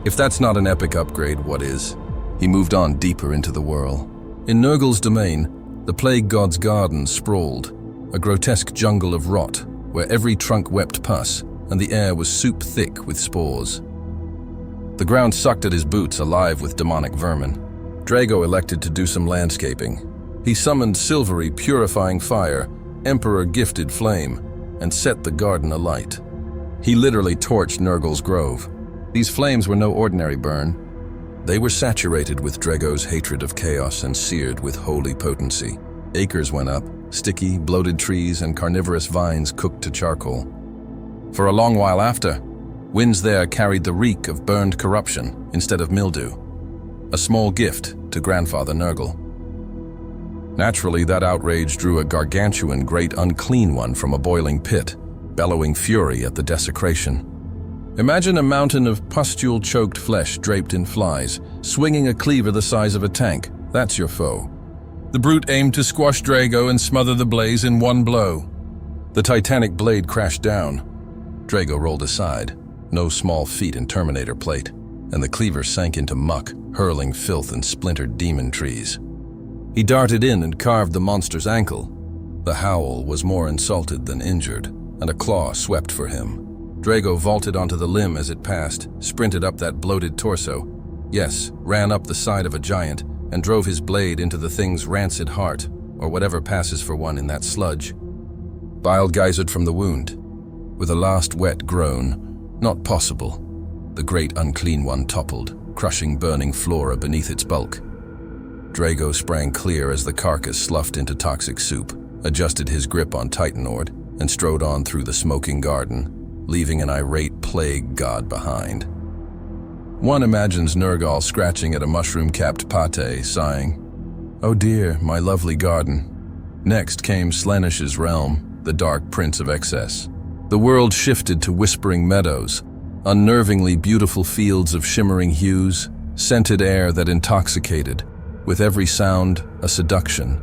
If that's not an epic upgrade, what is? He moved on deeper into the whirl. In Nurgle's domain, the Plague God's garden sprawled, a grotesque jungle of rot, where every trunk wept pus, and the air was soup-thick with spores. The ground sucked at his boots, alive with demonic vermin. Draigo elected to do some landscaping. He summoned silvery, purifying fire, Emperor-gifted flame, and set the garden alight. He literally torched Nurgle's grove. These flames were no ordinary burn. They were saturated with Draigo's hatred of chaos and seared with holy potency. Acres went up, sticky, bloated trees and carnivorous vines cooked to charcoal. For a long while after, winds there carried the reek of burned corruption instead of mildew, a small gift to Grandfather Nurgle. Naturally, that outrage drew a gargantuan, great unclean one from a boiling pit, bellowing fury at the desecration. Imagine a mountain of pustule-choked flesh draped in flies, swinging a cleaver the size of a tank. That's your foe. The brute aimed to squash Draigo and smother the blaze in one blow. The titanic blade crashed down. Draigo rolled aside, no small feat in Terminator plate, and the cleaver sank into muck, hurling filth and splintered demon trees. He darted in and carved the monster's ankle. The howl was more insulted than injured, and a claw swept for him. Draigo vaulted onto the limb as it passed, sprinted up that bloated torso. Yes, ran up the side of a giant, and drove his blade into the thing's rancid heart, or whatever passes for one in that sludge. Bile geysered from the wound. With a last wet groan, not possible, the great unclean one toppled, crushing burning flora beneath its bulk. Draigo sprang clear as the carcass sloughed into toxic soup, adjusted his grip on Titanord, and strode on through the smoking garden, leaving an irate plague god behind. One imagines Nurgle scratching at a mushroom-capped pate, sighing, "Oh dear, my lovely garden." Next came Slaaneish's realm, the dark prince of excess. The world shifted to whispering meadows, unnervingly beautiful fields of shimmering hues, scented air that intoxicated, with every sound a seduction.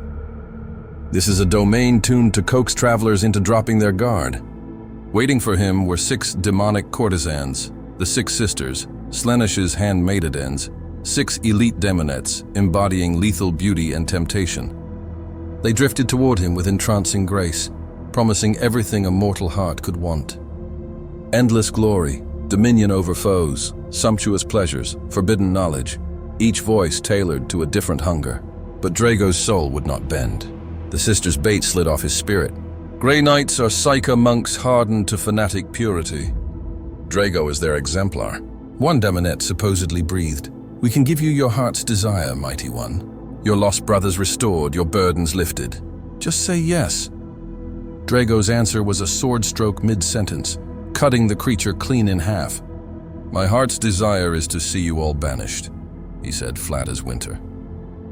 This is a domain tuned to coax travelers into dropping their guard. Waiting for him were 6 demonic courtesans, the 6 sisters, Slaaneish's handmaidens, 6 elite demonettes embodying lethal beauty and temptation. They drifted toward him with entrancing grace, promising everything a mortal heart could want. Endless glory, dominion over foes, sumptuous pleasures, forbidden knowledge, each voice tailored to a different hunger. But Draigo's soul would not bend. The sisters' bait slid off his spirit. Grey Knights are Psyker monks hardened to fanatic purity. Draigo is their exemplar. One demonette supposedly breathed, "We can give you your heart's desire, mighty one. Your lost brothers restored, your burdens lifted. Just say yes." Draigo's answer was a sword stroke mid-sentence, cutting the creature clean in half. "My heart's desire is to see you all banished," he said, flat as winter.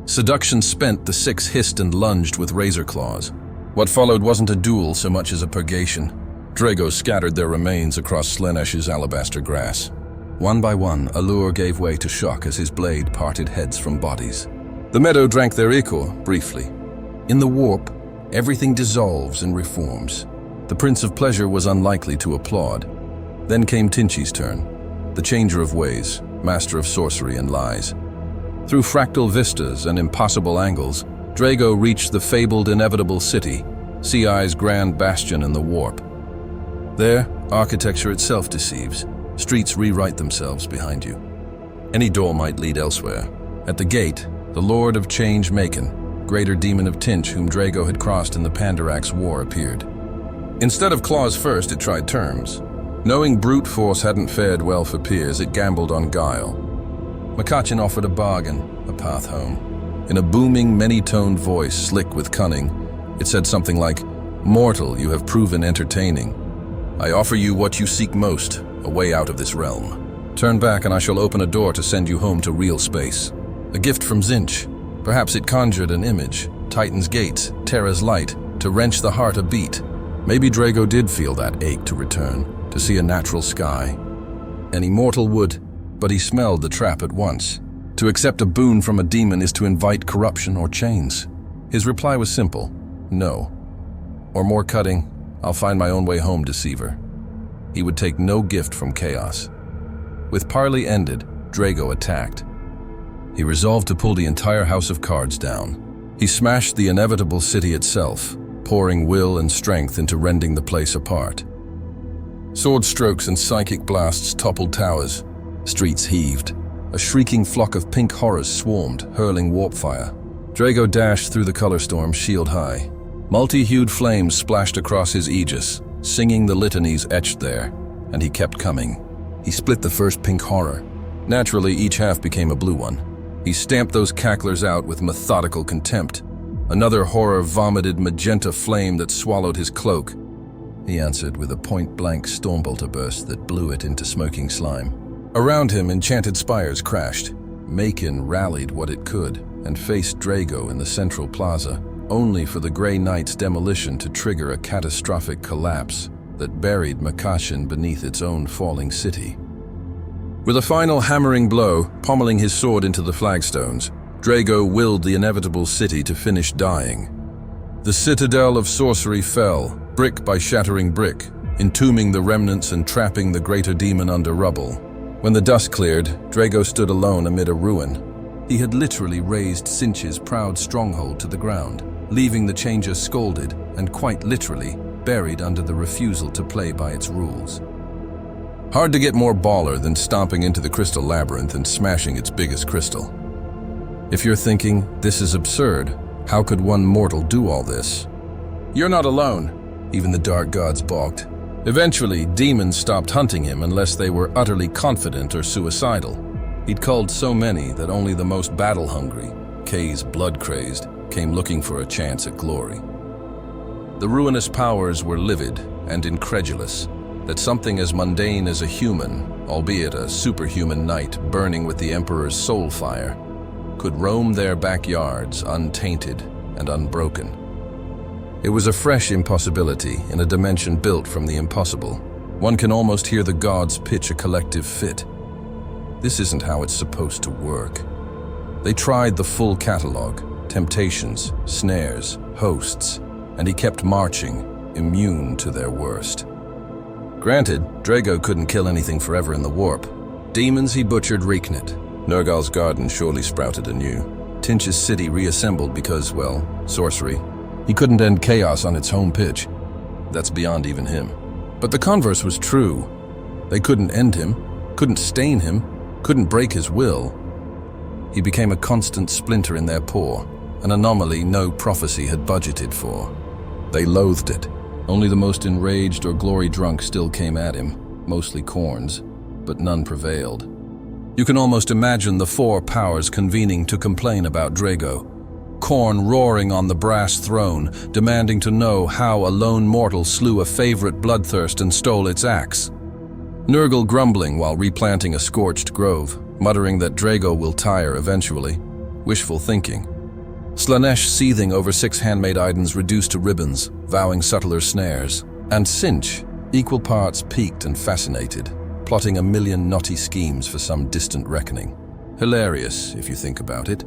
Seduction spent, the 6 hissed and lunged with razor claws. What followed wasn't a duel so much as a purgation. Draigo scattered their remains across Slaaneish's alabaster grass. One by one, allure gave way to shock as his blade parted heads from bodies. The meadow drank their ichor, briefly. In the warp, everything dissolves and reforms. The Prince of Pleasure was unlikely to applaud. Then came Tinchi's turn, the changer of ways, master of sorcery and lies. Through fractal vistas and impossible angles, Draigo reached the fabled inevitable city, Ci's grand bastion in the warp. There, architecture itself deceives. Streets rewrite themselves behind you. Any door might lead elsewhere. At the gate, the Lord of Change Maken, greater demon of Tinch whom Draigo had crossed in the Pandarax War, appeared. Instead of claws first, it tried terms. Knowing brute force hadn't fared well for peers, it gambled on guile. Makachin offered a bargain, a path home. In a booming, many-toned voice, slick with cunning, It said something like, "Mortal, you have proven entertaining. I offer you what you seek most, a way out of this realm. Turn back and I shall open a door to send you home to real space." A gift from Tzeentch. Perhaps it conjured an image, Titan's gates, Terra's light, to wrench the heart a beat. Maybe Draigo did feel that ache to return, to see a natural sky. Any mortal would, but he smelled the trap at once. To accept a boon from a demon is to invite corruption or chains. His reply was simple, no. Or more cutting, "I'll find my own way home, deceiver." He would take no gift from chaos. With parley ended, Draigo attacked. He resolved to pull the entire house of cards down. He smashed the inevitable city itself, pouring will and strength into rending the place apart. Sword strokes and psychic blasts toppled towers. Streets heaved. A shrieking flock of pink horrors swarmed, hurling warp fire. Draigo dashed through the color storm, shield high. Multi-hued flames splashed across his aegis, singing the litanies etched there, and he kept coming. He split the first pink horror. Naturally, each half became a blue one. He stamped those cacklers out with methodical contempt. Another horror vomited magenta flame that swallowed his cloak. He answered with a point-blank stormbolter burst that blew it into smoking slime. Around him, enchanted spires crashed. Macon rallied what it could and faced Draigo in the central plaza, only for the Grey Knight's demolition to trigger a catastrophic collapse that buried Makashin beneath its own falling city. With a final hammering blow, pommeling his sword into the flagstones, Draigo willed the inevitable city to finish dying. The citadel of sorcery fell, brick by shattering brick, entombing the remnants and trapping the greater demon under rubble. When the dust cleared, Draigo stood alone amid a ruin. He had literally razed Tzeentch's proud stronghold to the ground, leaving the Changer scalded and quite literally buried under the refusal to play by its rules. Hard to get more baller than stomping into the crystal labyrinth and smashing its biggest crystal. If you're thinking, this is absurd, how could one mortal do all this? You're not alone. Even the dark gods balked. Eventually, demons stopped hunting him unless they were utterly confident or suicidal. He'd culled so many that only the most battle-hungry, K's blood-crazed, came looking for a chance at glory. The ruinous powers were livid and incredulous that something as mundane as a human, albeit a superhuman knight burning with the Emperor's soul fire, could roam their backyards untainted and unbroken. It was a fresh impossibility in a dimension built from the impossible. One can almost hear the gods pitch a collective fit. This isn't how it's supposed to work. They tried the full catalog, temptations, snares, hosts, and he kept marching, immune to their worst. Granted, Draigo couldn't kill anything forever in the warp. Demons he butchered Reeknit. Nurgle's garden surely sprouted anew. Tzeentch's city reassembled because, well, sorcery. He couldn't end chaos on its home pitch. That's beyond even him. But the converse was true. They couldn't end him, couldn't stain him, couldn't break his will. He became a constant splinter in their paw, an anomaly no prophecy had budgeted for. They loathed it. Only the most enraged or glory-drunk still came at him, mostly Khornes, but none prevailed. You can almost imagine the four powers convening to complain about Draigo. Khorne roaring on the brass throne, demanding to know how a lone mortal slew a favorite bloodthirst and stole its axe. Nurgle grumbling while replanting a scorched grove, muttering that Draigo will tire eventually. Wishful thinking. Slaanesh seething over 6 handmade Idens reduced to ribbons, vowing subtler snares. And Tzeentch, equal parts piqued and fascinated, plotting a million knotty schemes for some distant reckoning. Hilarious, if you think about it.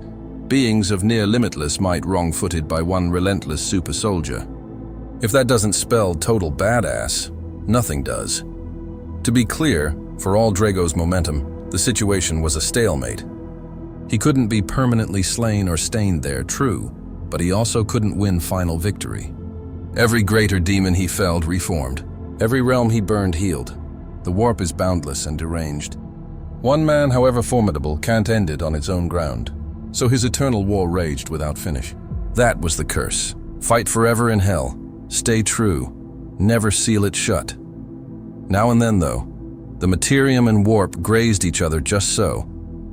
Beings of near limitless might wrong-footed by one relentless super soldier. If that doesn't spell total badass, nothing does. To be clear, for all Draigo's momentum, the situation was a stalemate. He couldn't be permanently slain or stained there, true, but he also couldn't win final victory. Every greater demon he felled reformed. Every realm he burned healed. The warp is boundless and deranged. One man, however formidable, can't end it on its own ground. So his eternal war raged without finish. That was the curse. Fight forever in hell. Stay true. Never seal it shut. Now and then, though, the Materium and warp grazed each other just so,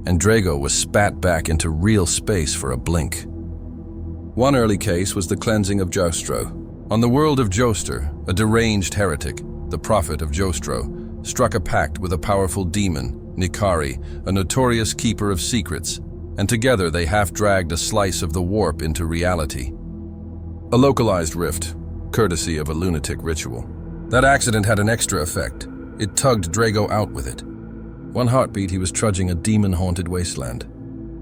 and Draigo was spat back into real space for a blink. One early case was the cleansing of Jostro. On the world of Joster, a deranged heretic, the prophet of Jostro, struck a pact with a powerful demon, Nikari, a notorious keeper of secrets, and together they half-dragged a slice of the warp into reality. A localized rift, courtesy of a lunatic ritual. That accident had an extra effect. It tugged Draigo out with it. One heartbeat, he was trudging a demon-haunted wasteland.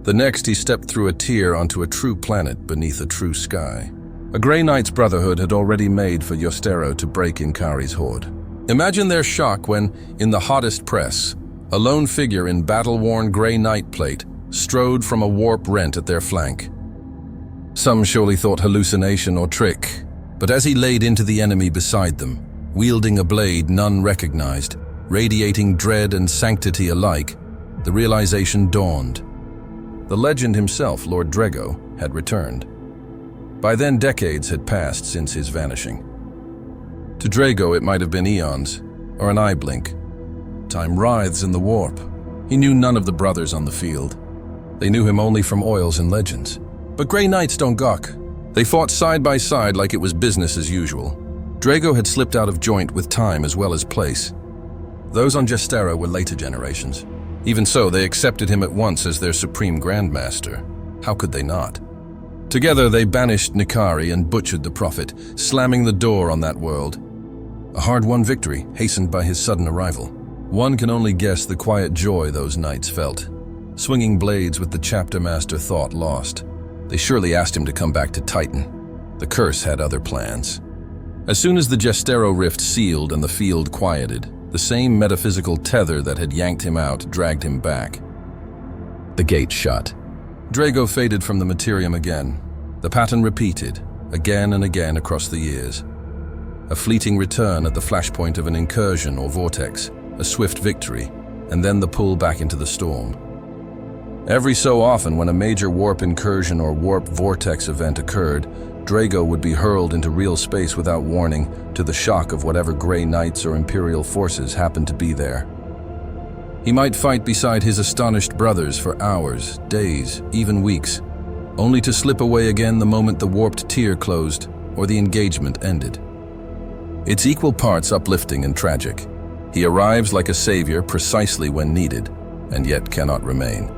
The next, he stepped through a tear onto a true planet beneath a true sky. A Grey Knight's brotherhood had already made for Ystero to break Inkari's horde. Imagine their shock when, in the hottest press, a lone figure in battle-worn Grey Knight plate strode from a warp rent at their flank. Some surely thought hallucination or trick, but as he laid into the enemy beside them, wielding a blade none recognized, radiating dread and sanctity alike, the realization dawned. The legend himself, Lord Draigo, had returned. By then, decades had passed since his vanishing. To Draigo, it might have been eons, or an eye blink. Time writhes in the warp. He knew none of the brothers on the field. They knew him only from oils and legends. But Grey Knights don't gawk. They fought side by side like it was business as usual. Draigo had slipped out of joint with time as well as place. Those on Ystero were later generations. Even so, they accepted him at once as their supreme grandmaster. How could they not? Together, they banished Nikari and butchered the prophet, slamming the door on that world. A hard-won victory, hastened by his sudden arrival. One can only guess the quiet joy those knights felt. Swinging blades with the chapter master thought lost. They surely asked him to come back to Titan. The curse had other plans. As soon as the Ystero rift sealed and the field quieted, the same metaphysical tether that had yanked him out dragged him back. The gate shut. Draigo faded from the materium again. The pattern repeated, again and again across the years. A fleeting return at the flashpoint of an incursion or vortex, a swift victory, and then the pull back into the storm. Every so often, when a major warp incursion or warp vortex event occurred, Draigo would be hurled into real space without warning, to the shock of whatever Grey Knights or Imperial forces happened to be there. He might fight beside his astonished brothers for hours, days, even weeks, only to slip away again the moment the warped tier closed or the engagement ended. It's equal parts uplifting and tragic. He arrives like a savior precisely when needed, and yet cannot remain.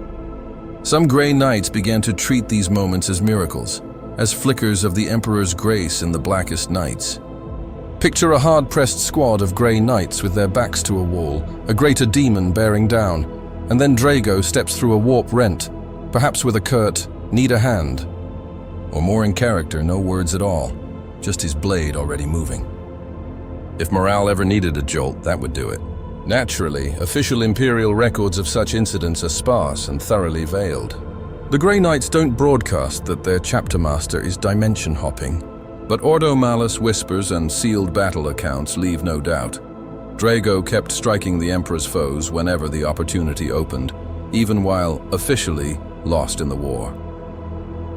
Some Grey Knights began to treat these moments as miracles, as flickers of the Emperor's grace in the blackest nights. Picture a hard-pressed squad of Grey Knights with their backs to a wall, a greater demon bearing down, and then Draigo steps through a warp rent, perhaps with a curt, "Need a hand." Or more in character, no words at all, just his blade already moving. If morale ever needed a jolt, that would do it. Naturally, official Imperial records of such incidents are sparse and thoroughly veiled. The Grey Knights don't broadcast that their chapter master is dimension hopping, but Ordo Malus whispers and sealed battle accounts leave no doubt. Draigo kept striking the Emperor's foes whenever the opportunity opened, even while, officially, lost in the war.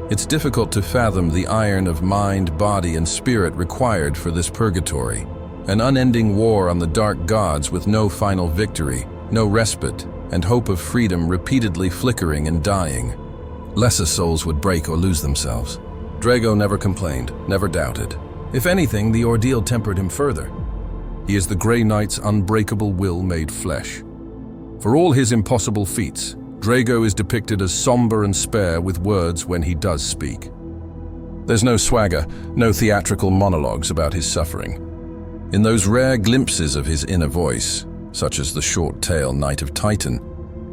It's difficult to fathom the iron of mind, body, and spirit required for this purgatory, an unending war on the dark gods with no final victory, no respite, and hope of freedom repeatedly flickering and dying. Lesser souls would break or lose themselves. Draigo never complained, never doubted. If anything, the ordeal tempered him further. He is the Grey Knight's unbreakable will made flesh. For all his impossible feats, Draigo is depicted as somber and spare with words when he does speak. There's no swagger, no theatrical monologues about his suffering. In those rare glimpses of his inner voice, such as the short tale Knight of Titan,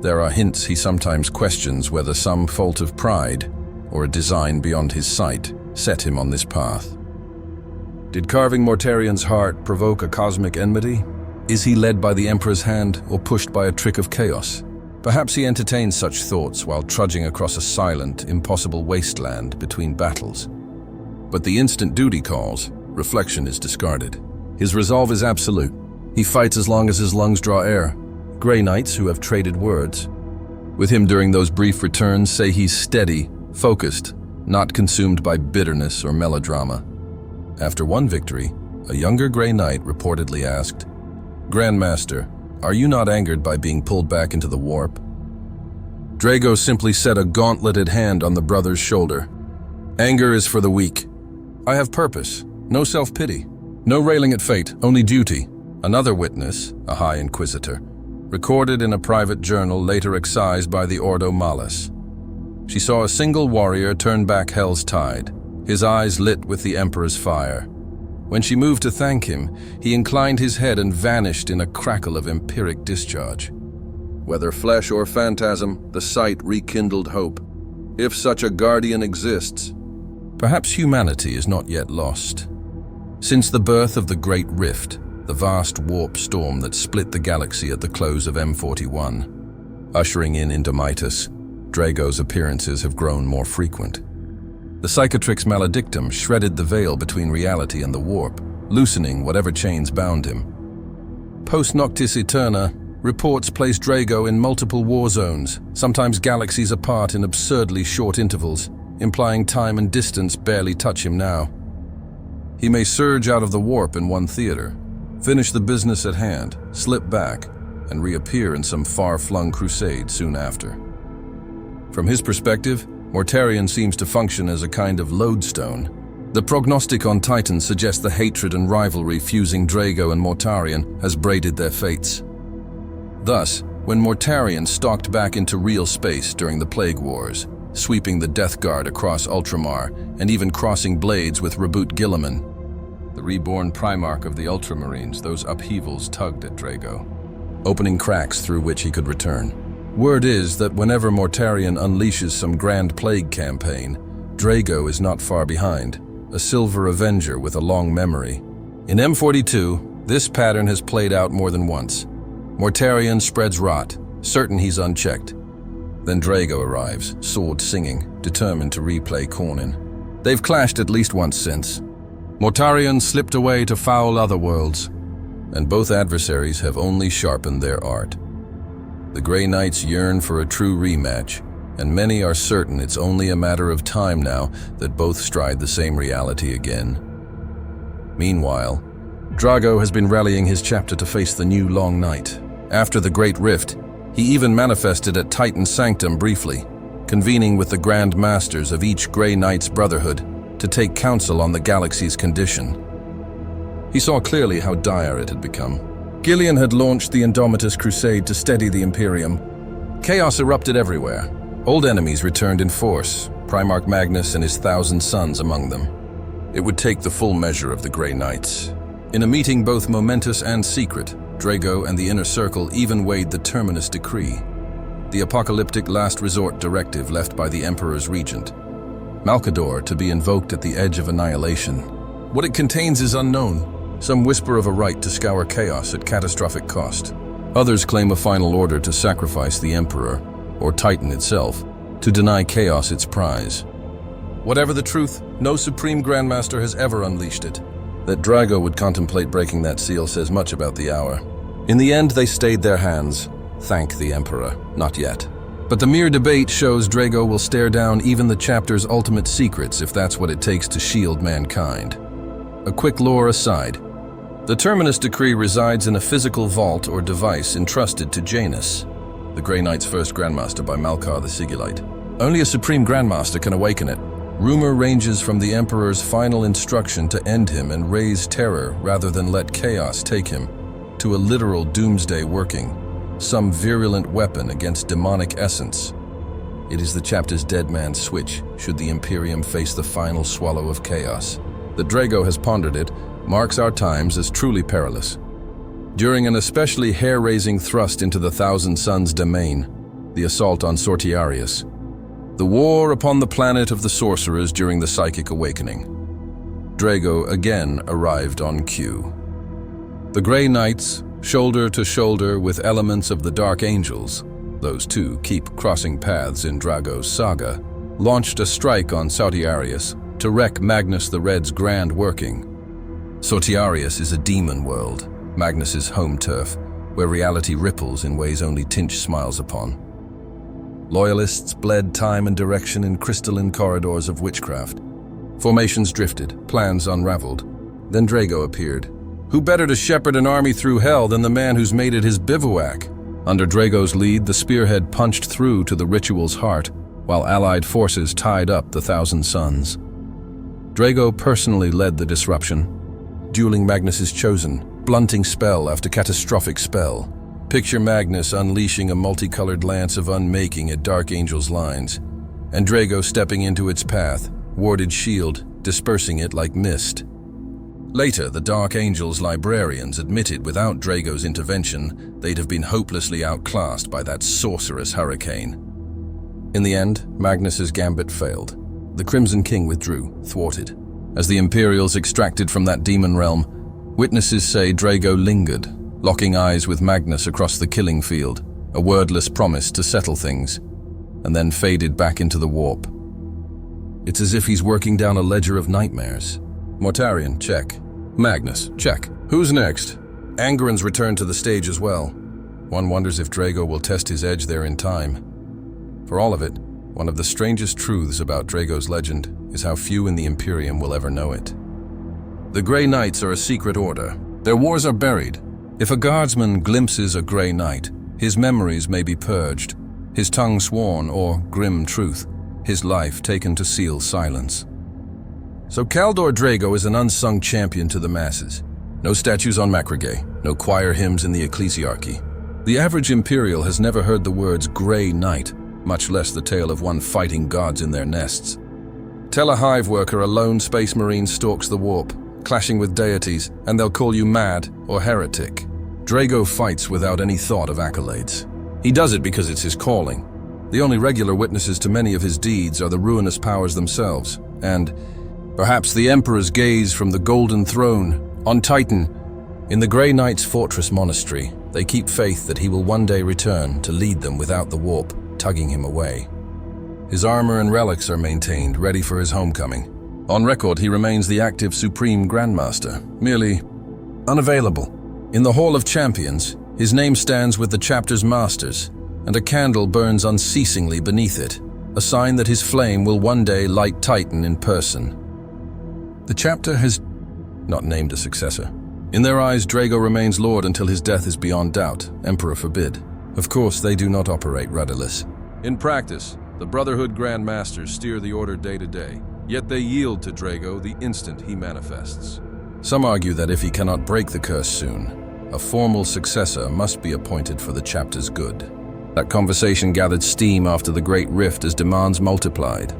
there are hints he sometimes questions whether some fault of pride, or a design beyond his sight, set him on this path. Did carving Mortarian's heart provoke a cosmic enmity? Is he led by the Emperor's hand or pushed by a trick of chaos? Perhaps he entertains such thoughts while trudging across a silent, impossible wasteland between battles. But the instant duty calls, reflection is discarded. His resolve is absolute. He fights as long as his lungs draw air. Grey Knights who have traded words with him during those brief returns say he's steady, focused, not consumed by bitterness or melodrama. After one victory, a younger Grey Knight reportedly asked, "Grandmaster, are you not angered by being pulled back into the warp?" Draigo simply set a gauntleted hand on the brother's shoulder. Anger is for the weak. I have purpose, no self-pity, no railing at fate, only duty. Another witness, a high inquisitor, recorded in a private journal later excised by the Ordo Malus. She saw a single warrior turn back hell's tide, his eyes lit with the Emperor's fire. When she moved to thank him, he inclined his head and vanished in a crackle of empiric discharge. Whether flesh or phantasm, the sight rekindled hope. If such a guardian exists, perhaps humanity is not yet lost. Since the birth of the Great Rift, the vast warp storm that split the galaxy at the close of M41, ushering in Indomitus, Draigo's appearances have grown more frequent. The Psychotrix Maledictum shredded the veil between reality and the warp, loosening whatever chains bound him. Post Noctis Eterna, reports place Draigo in multiple war zones, sometimes galaxies apart in absurdly short intervals, implying time and distance barely touch him now. He may surge out of the warp in one theater, finish the business at hand, slip back, and reappear in some far-flung crusade soon after. From his perspective, Mortarion seems to function as a kind of lodestone. The prognostic on Titan suggests the hatred and rivalry fusing Draigo and Mortarion has braided their fates. Thus, when Mortarion stalked back into real space during the Plague Wars, sweeping the Death Guard across Ultramar and even crossing blades with Reboot Guilliman, the reborn Primarch of the Ultramarines, those upheavals tugged at Draigo, opening cracks through which he could return. Word is that whenever Mortarion unleashes some grand plague campaign, Draigo is not far behind, a silver avenger with a long memory. In M42, this pattern has played out more than once. Mortarion spreads rot, certain he's unchecked. Then Draigo arrives, sword singing, determined to replay Cornyn. They've clashed at least once since. Mortarion slipped away to foul other worlds, and both adversaries have only sharpened their art. The Grey Knights yearn for a true rematch, and many are certain it's only a matter of time now that both stride the same reality again. Meanwhile, Draigo has been rallying his chapter to face the new long night. After the Great Rift, he even manifested at Titan's Sanctum briefly, convening with the Grand Masters of each Grey Knight's Brotherhood to take counsel on the galaxy's condition. He saw clearly how dire it had become. Gillian had launched the Indomitus Crusade to steady the Imperium. Chaos erupted everywhere. Old enemies returned in force, Primarch Magnus and his 1,000 sons among them. It would take the full measure of the Grey Knights. In a meeting both momentous and secret, Draigo and the Inner Circle even weighed the Terminus Decree, the apocalyptic last resort directive left by the Emperor's regent, Malcador, to be invoked at the edge of annihilation. What it contains is unknown. Some whisper of a right to scour chaos at catastrophic cost. Others claim a final order to sacrifice the Emperor, or Titan itself, to deny chaos its prize. Whatever the truth, no Supreme Grandmaster has ever unleashed it. That Draigo would contemplate breaking that seal says much about the hour. In the end, they stayed their hands. Thank the Emperor, not yet. But the mere debate shows Draigo will stare down even the chapter's ultimate secrets if that's what it takes to shield mankind. A quick lore aside, the Terminus Decree resides in a physical vault or device entrusted to Janus, the Grey Knight's first Grandmaster by Malkar the Sigillite. Only a Supreme Grandmaster can awaken it. Rumor ranges from the Emperor's final instruction to end him and raise terror rather than let chaos take him, to a literal doomsday working, some virulent weapon against demonic essence. It is the chapter's dead man's switch, should the Imperium face the final swallow of chaos. That Draigo has pondered it marks our times as truly perilous. During an especially hair-raising thrust into the 1,000 Suns domain, the assault on Sortiarius, the war upon the planet of the sorcerers during the Psychic Awakening, Draigo again arrived on cue. The Grey Knights, shoulder to shoulder with elements of the Dark Angels, those two keep crossing paths in Draigo's saga, launched a strike on Sortiarius to wreck Magnus the Red's grand working. Sortiarius is a demon world, Magnus's home turf, where reality ripples in ways only Tinch smiles upon. Loyalists bled time and direction in crystalline corridors of witchcraft. Formations drifted, plans unraveled. Then Draigo appeared. Who better to shepherd an army through hell than the man who's made it his bivouac? Under Draigo's lead, the spearhead punched through to the ritual's heart, while allied forces tied up the 1,000 Suns. Draigo personally led the disruption, dueling Magnus's chosen, blunting spell after catastrophic spell. Picture Magnus unleashing a multicolored lance of unmaking at Dark Angel's lines, and Draigo stepping into its path, warded shield, dispersing it like mist. Later, the Dark Angel's librarians admitted without Draigo's intervention, they'd have been hopelessly outclassed by that sorcerous hurricane. In the end, Magnus's gambit failed. The Crimson King withdrew, thwarted. As the Imperials extracted from that demon realm, witnesses say Draigo lingered, locking eyes with Magnus across the killing field, a wordless promise to settle things, and then faded back into the warp. It's as if he's working down a ledger of nightmares. Mortarion, check. Magnus, check. Who's next? Angeron's returned to the stage as well. One wonders if Draigo will test his edge there in time. For all of it, one of the strangest truths about Draigo's legend is how few in the Imperium will ever know it. The Grey Knights are a secret order. Their wars are buried. If a guardsman glimpses a Grey Knight, his memories may be purged, his tongue sworn or, grim truth, his life taken to seal silence. So Kaldor Draigo is an unsung champion to the masses. No statues on Macragay, no choir hymns in the ecclesiarchy. The average Imperial has never heard the words Grey Knight, much less the tale of one fighting gods in their nests. Tell a hive worker a lone space marine stalks the warp, clashing with deities, and they'll call you mad or heretic. Draigo fights without any thought of accolades. He does it because it's his calling. The only regular witnesses to many of his deeds are the ruinous powers themselves, and perhaps the Emperor's gaze from the Golden Throne on Titan. In the Grey Knight's fortress monastery, they keep faith that he will one day return to lead them without the warp, tugging him away. His armor and relics are maintained, ready for his homecoming. On record, he remains the active Supreme Grandmaster, merely unavailable. In the Hall of Champions, his name stands with the chapter's masters, and a candle burns unceasingly beneath it, a sign that his flame will one day light Titan in person. The chapter has not named a successor. In their eyes, Draigo remains Lord until his death is beyond doubt, Emperor forbid. Of course, they do not operate rudderless. In practice, the Brotherhood Grand Masters steer the Order day to day, yet they yield to Draigo the instant he manifests. Some argue that if he cannot break the curse soon, a formal successor must be appointed for the chapter's good. That conversation gathered steam after the Great Rift as demands multiplied.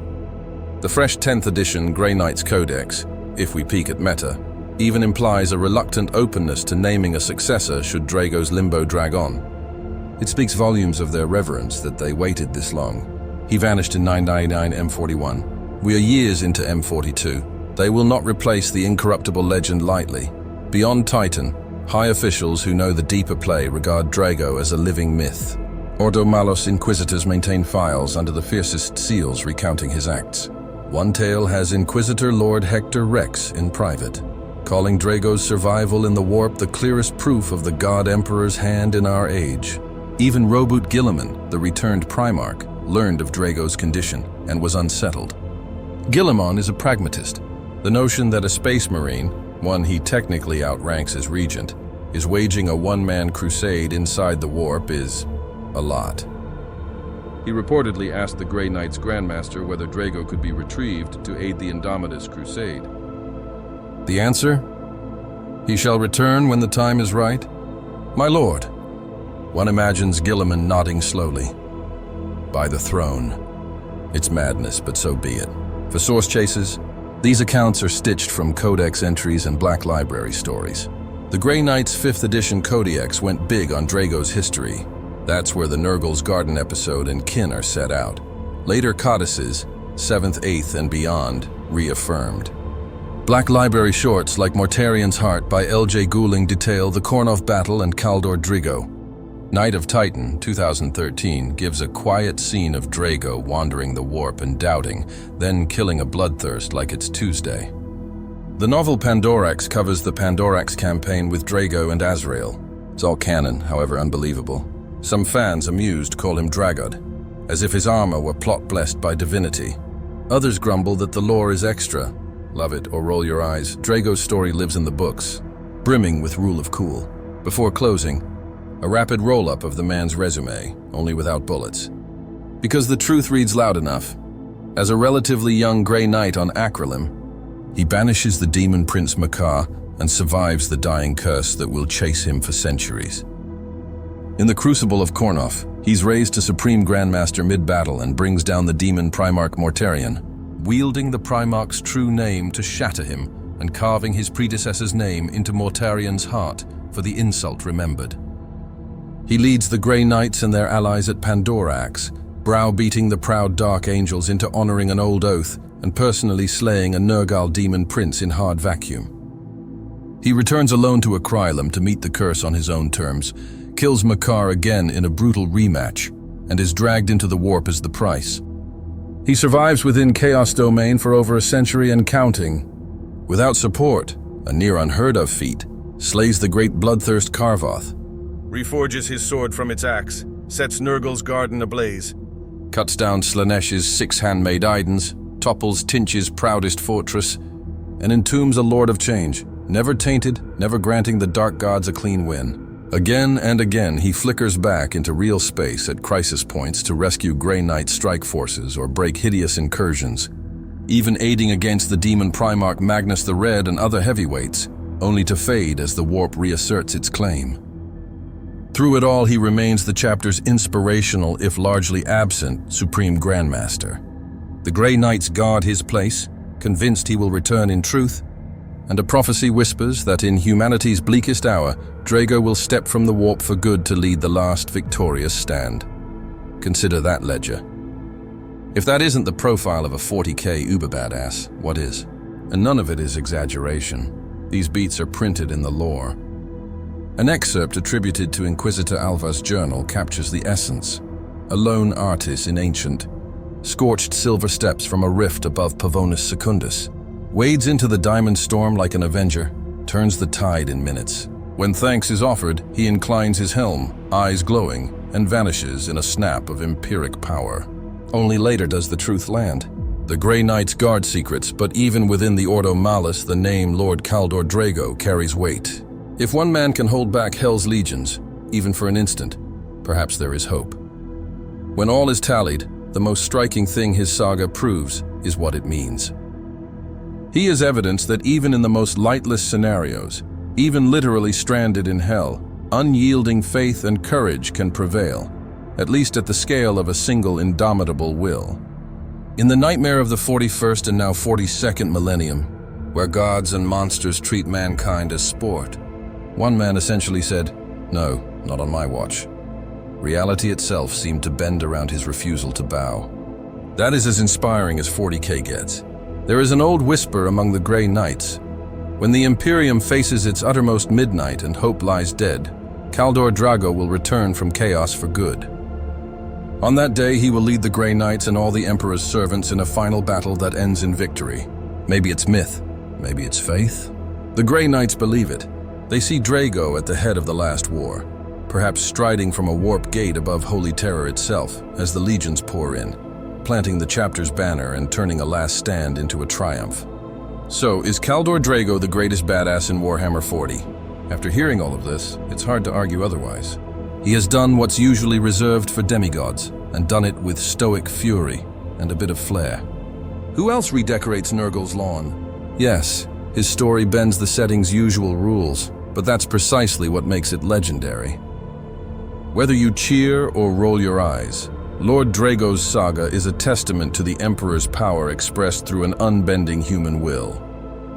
The fresh 10th edition Grey Knight's Codex, if we peek at meta, even implies a reluctant openness to naming a successor should Draigo's limbo drag on. It speaks volumes of their reverence that they waited this long. He vanished in 999 M41. We are years into M42. They will not replace the incorruptible legend lightly. Beyond Titan, high officials who know the deeper play regard Draigo as a living myth. Ordo Malos Inquisitors maintain files under the fiercest seals recounting his acts. One tale has Inquisitor Lord Hector Rex in private, calling Draigo's survival in the warp the clearest proof of the God Emperor's hand in our age. Even Roboute Guilliman, the returned Primarch, learned of Draigo's condition and was unsettled. Guilliman is a pragmatist. The notion that a space marine, one he technically outranks as regent, is waging a one-man crusade inside the warp is a lot. He reportedly asked the Grey Knight's Grandmaster whether Draigo could be retrieved to aid the Indomitus crusade. The answer? He shall return when the time is right? My lord. One imagines Guilliman nodding slowly. By the throne. It's madness, but so be it. For source chasers, these accounts are stitched from Codex entries and Black Library stories. The Grey Knight's 5th edition Codex went big on Draigo's history. That's where the Nurgle's Garden episode and kin are set out. Later codices, 7th, 8th, and beyond, reaffirmed. Black Library shorts like Mortarion's Heart by L.J. Goulding detail the Kornov battle and Kaldor Draigo. Night of Titan, 2013, gives a quiet scene of Draigo wandering the warp and doubting, then killing a bloodthirst like it's Tuesday. The novel Pandorax covers the Pandorax campaign with Draigo and Azrael. It's all canon, however unbelievable. Some fans, amused, call him Dragod, as if his armor were plot-blessed by divinity. Others grumble that the lore is extra. Love it or roll your eyes, Draigo's story lives in the books, brimming with rule of cool. Before closing, a rapid roll-up of the man's resume, only without bullets. Because the truth reads loud enough. As a relatively young Grey Knight on Acrolim, He banishes the demon Prince Makar and survives the dying curse that will chase him for centuries. In the Crucible of Kornoth, he's raised to Supreme Grandmaster mid-battle and brings down the Demon Primarch Mortarion, wielding the Primarch's true name to shatter him and carving his predecessor's name into Mortarion's heart for the insult remembered. He leads the Grey Knights and their allies at Pandorax, browbeating the proud Dark Angels into honoring an old oath and personally slaying a Nurgle demon prince in hard vacuum. He returns alone to Akrylum to meet the curse on his own terms, kills Makar again in a brutal rematch, and is dragged into the warp as the price. He survives within Chaos Domain for over a century and counting. Without support, a near unheard of feat, slays the great bloodthirst Karvoth, reforges his sword from its axe, sets Nurgle's garden ablaze, cuts down Slanesh's 6 handmade Idens, topples Tinch's proudest fortress, and entombs a Lord of Change, never tainted, never granting the dark gods a clean win. Again and again, he flickers back into real space at crisis points to rescue Grey Knight strike forces or break hideous incursions, even aiding against the Demon Primarch Magnus the Red and other heavyweights, only to fade as the warp reasserts its claim. Through it all, he remains the chapter's inspirational, if largely absent, Supreme Grandmaster. The Grey Knights guard his place, convinced he will return in truth, and a prophecy whispers that in humanity's bleakest hour, Draigo will step from the warp for good to lead the last victorious stand. Consider that, ledger. If that isn't the profile of a 40K uber badass, what is? And none of it is exaggeration. These beats are printed in the lore. An excerpt attributed to Inquisitor Alva's journal captures the essence. A lone artist in ancient, scorched silver steps from a rift above Pavonus Secundus, wades into the diamond storm like an avenger, turns the tide in minutes. When thanks is offered, he inclines his helm, eyes glowing, and vanishes in a snap of empiric power. Only later does the truth land. The Grey Knights guard secrets, but even within the Ordo Malus, the name Lord Kaldor Draigo carries weight. If one man can hold back Hell's legions, even for an instant, perhaps there is hope. When all is tallied, the most striking thing his saga proves is what it means. He is evidence that even in the most lightless scenarios, even literally stranded in hell, unyielding faith and courage can prevail, at least at the scale of a single indomitable will. In the nightmare of the 41st and now 42nd millennium, where gods and monsters treat mankind as sport, one man essentially said, "No, not on my watch." Reality itself seemed to bend around his refusal to bow. That is as inspiring as 40K gets. There is an old whisper among the Grey Knights. When the Imperium faces its uttermost midnight and hope lies dead, Kaldor Draigo will return from chaos for good. On that day, he will lead the Grey Knights and all the Emperor's servants in a final battle that ends in victory. Maybe it's myth, maybe it's faith. The Grey Knights believe it. They see Draigo at the head of the last war, perhaps striding from a warp gate above Holy Terror itself as the legions pour in, planting the chapter's banner and turning a last stand into a triumph. So, is Kaldor Draigo the greatest badass in Warhammer 40? After hearing all of this, it's hard to argue otherwise. He has done what's usually reserved for demigods, and done it with stoic fury and a bit of flair. Who else redecorates Nurgle's lawn? Yes, his story bends the setting's usual rules, but that's precisely what makes it legendary. Whether you cheer or roll your eyes, Lord Draigo's saga is a testament to the Emperor's power expressed through an unbending human will.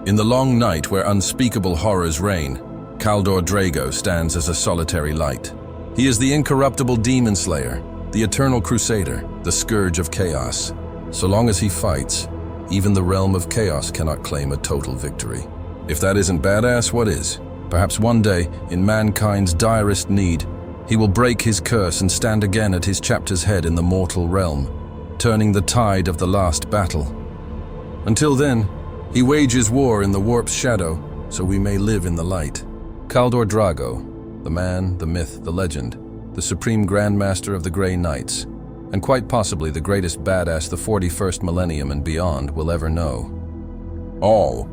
In the long night where unspeakable horrors reign, Kaldor Draigo stands as a solitary light. He is the incorruptible demon slayer, the eternal crusader, the scourge of chaos. So long as he fights, even the realm of chaos cannot claim a total victory. If that isn't badass, what is? Perhaps one day, in mankind's direst need, he will break his curse and stand again at his chapter's head in the mortal realm, turning the tide of the last battle. Until then, he wages war in the warp's shadow, so we may live in the light. Kaldor Draigo, the man, the myth, the legend, the supreme grandmaster of the Grey Knights, and quite possibly the greatest badass the 41st millennium and beyond will ever know. All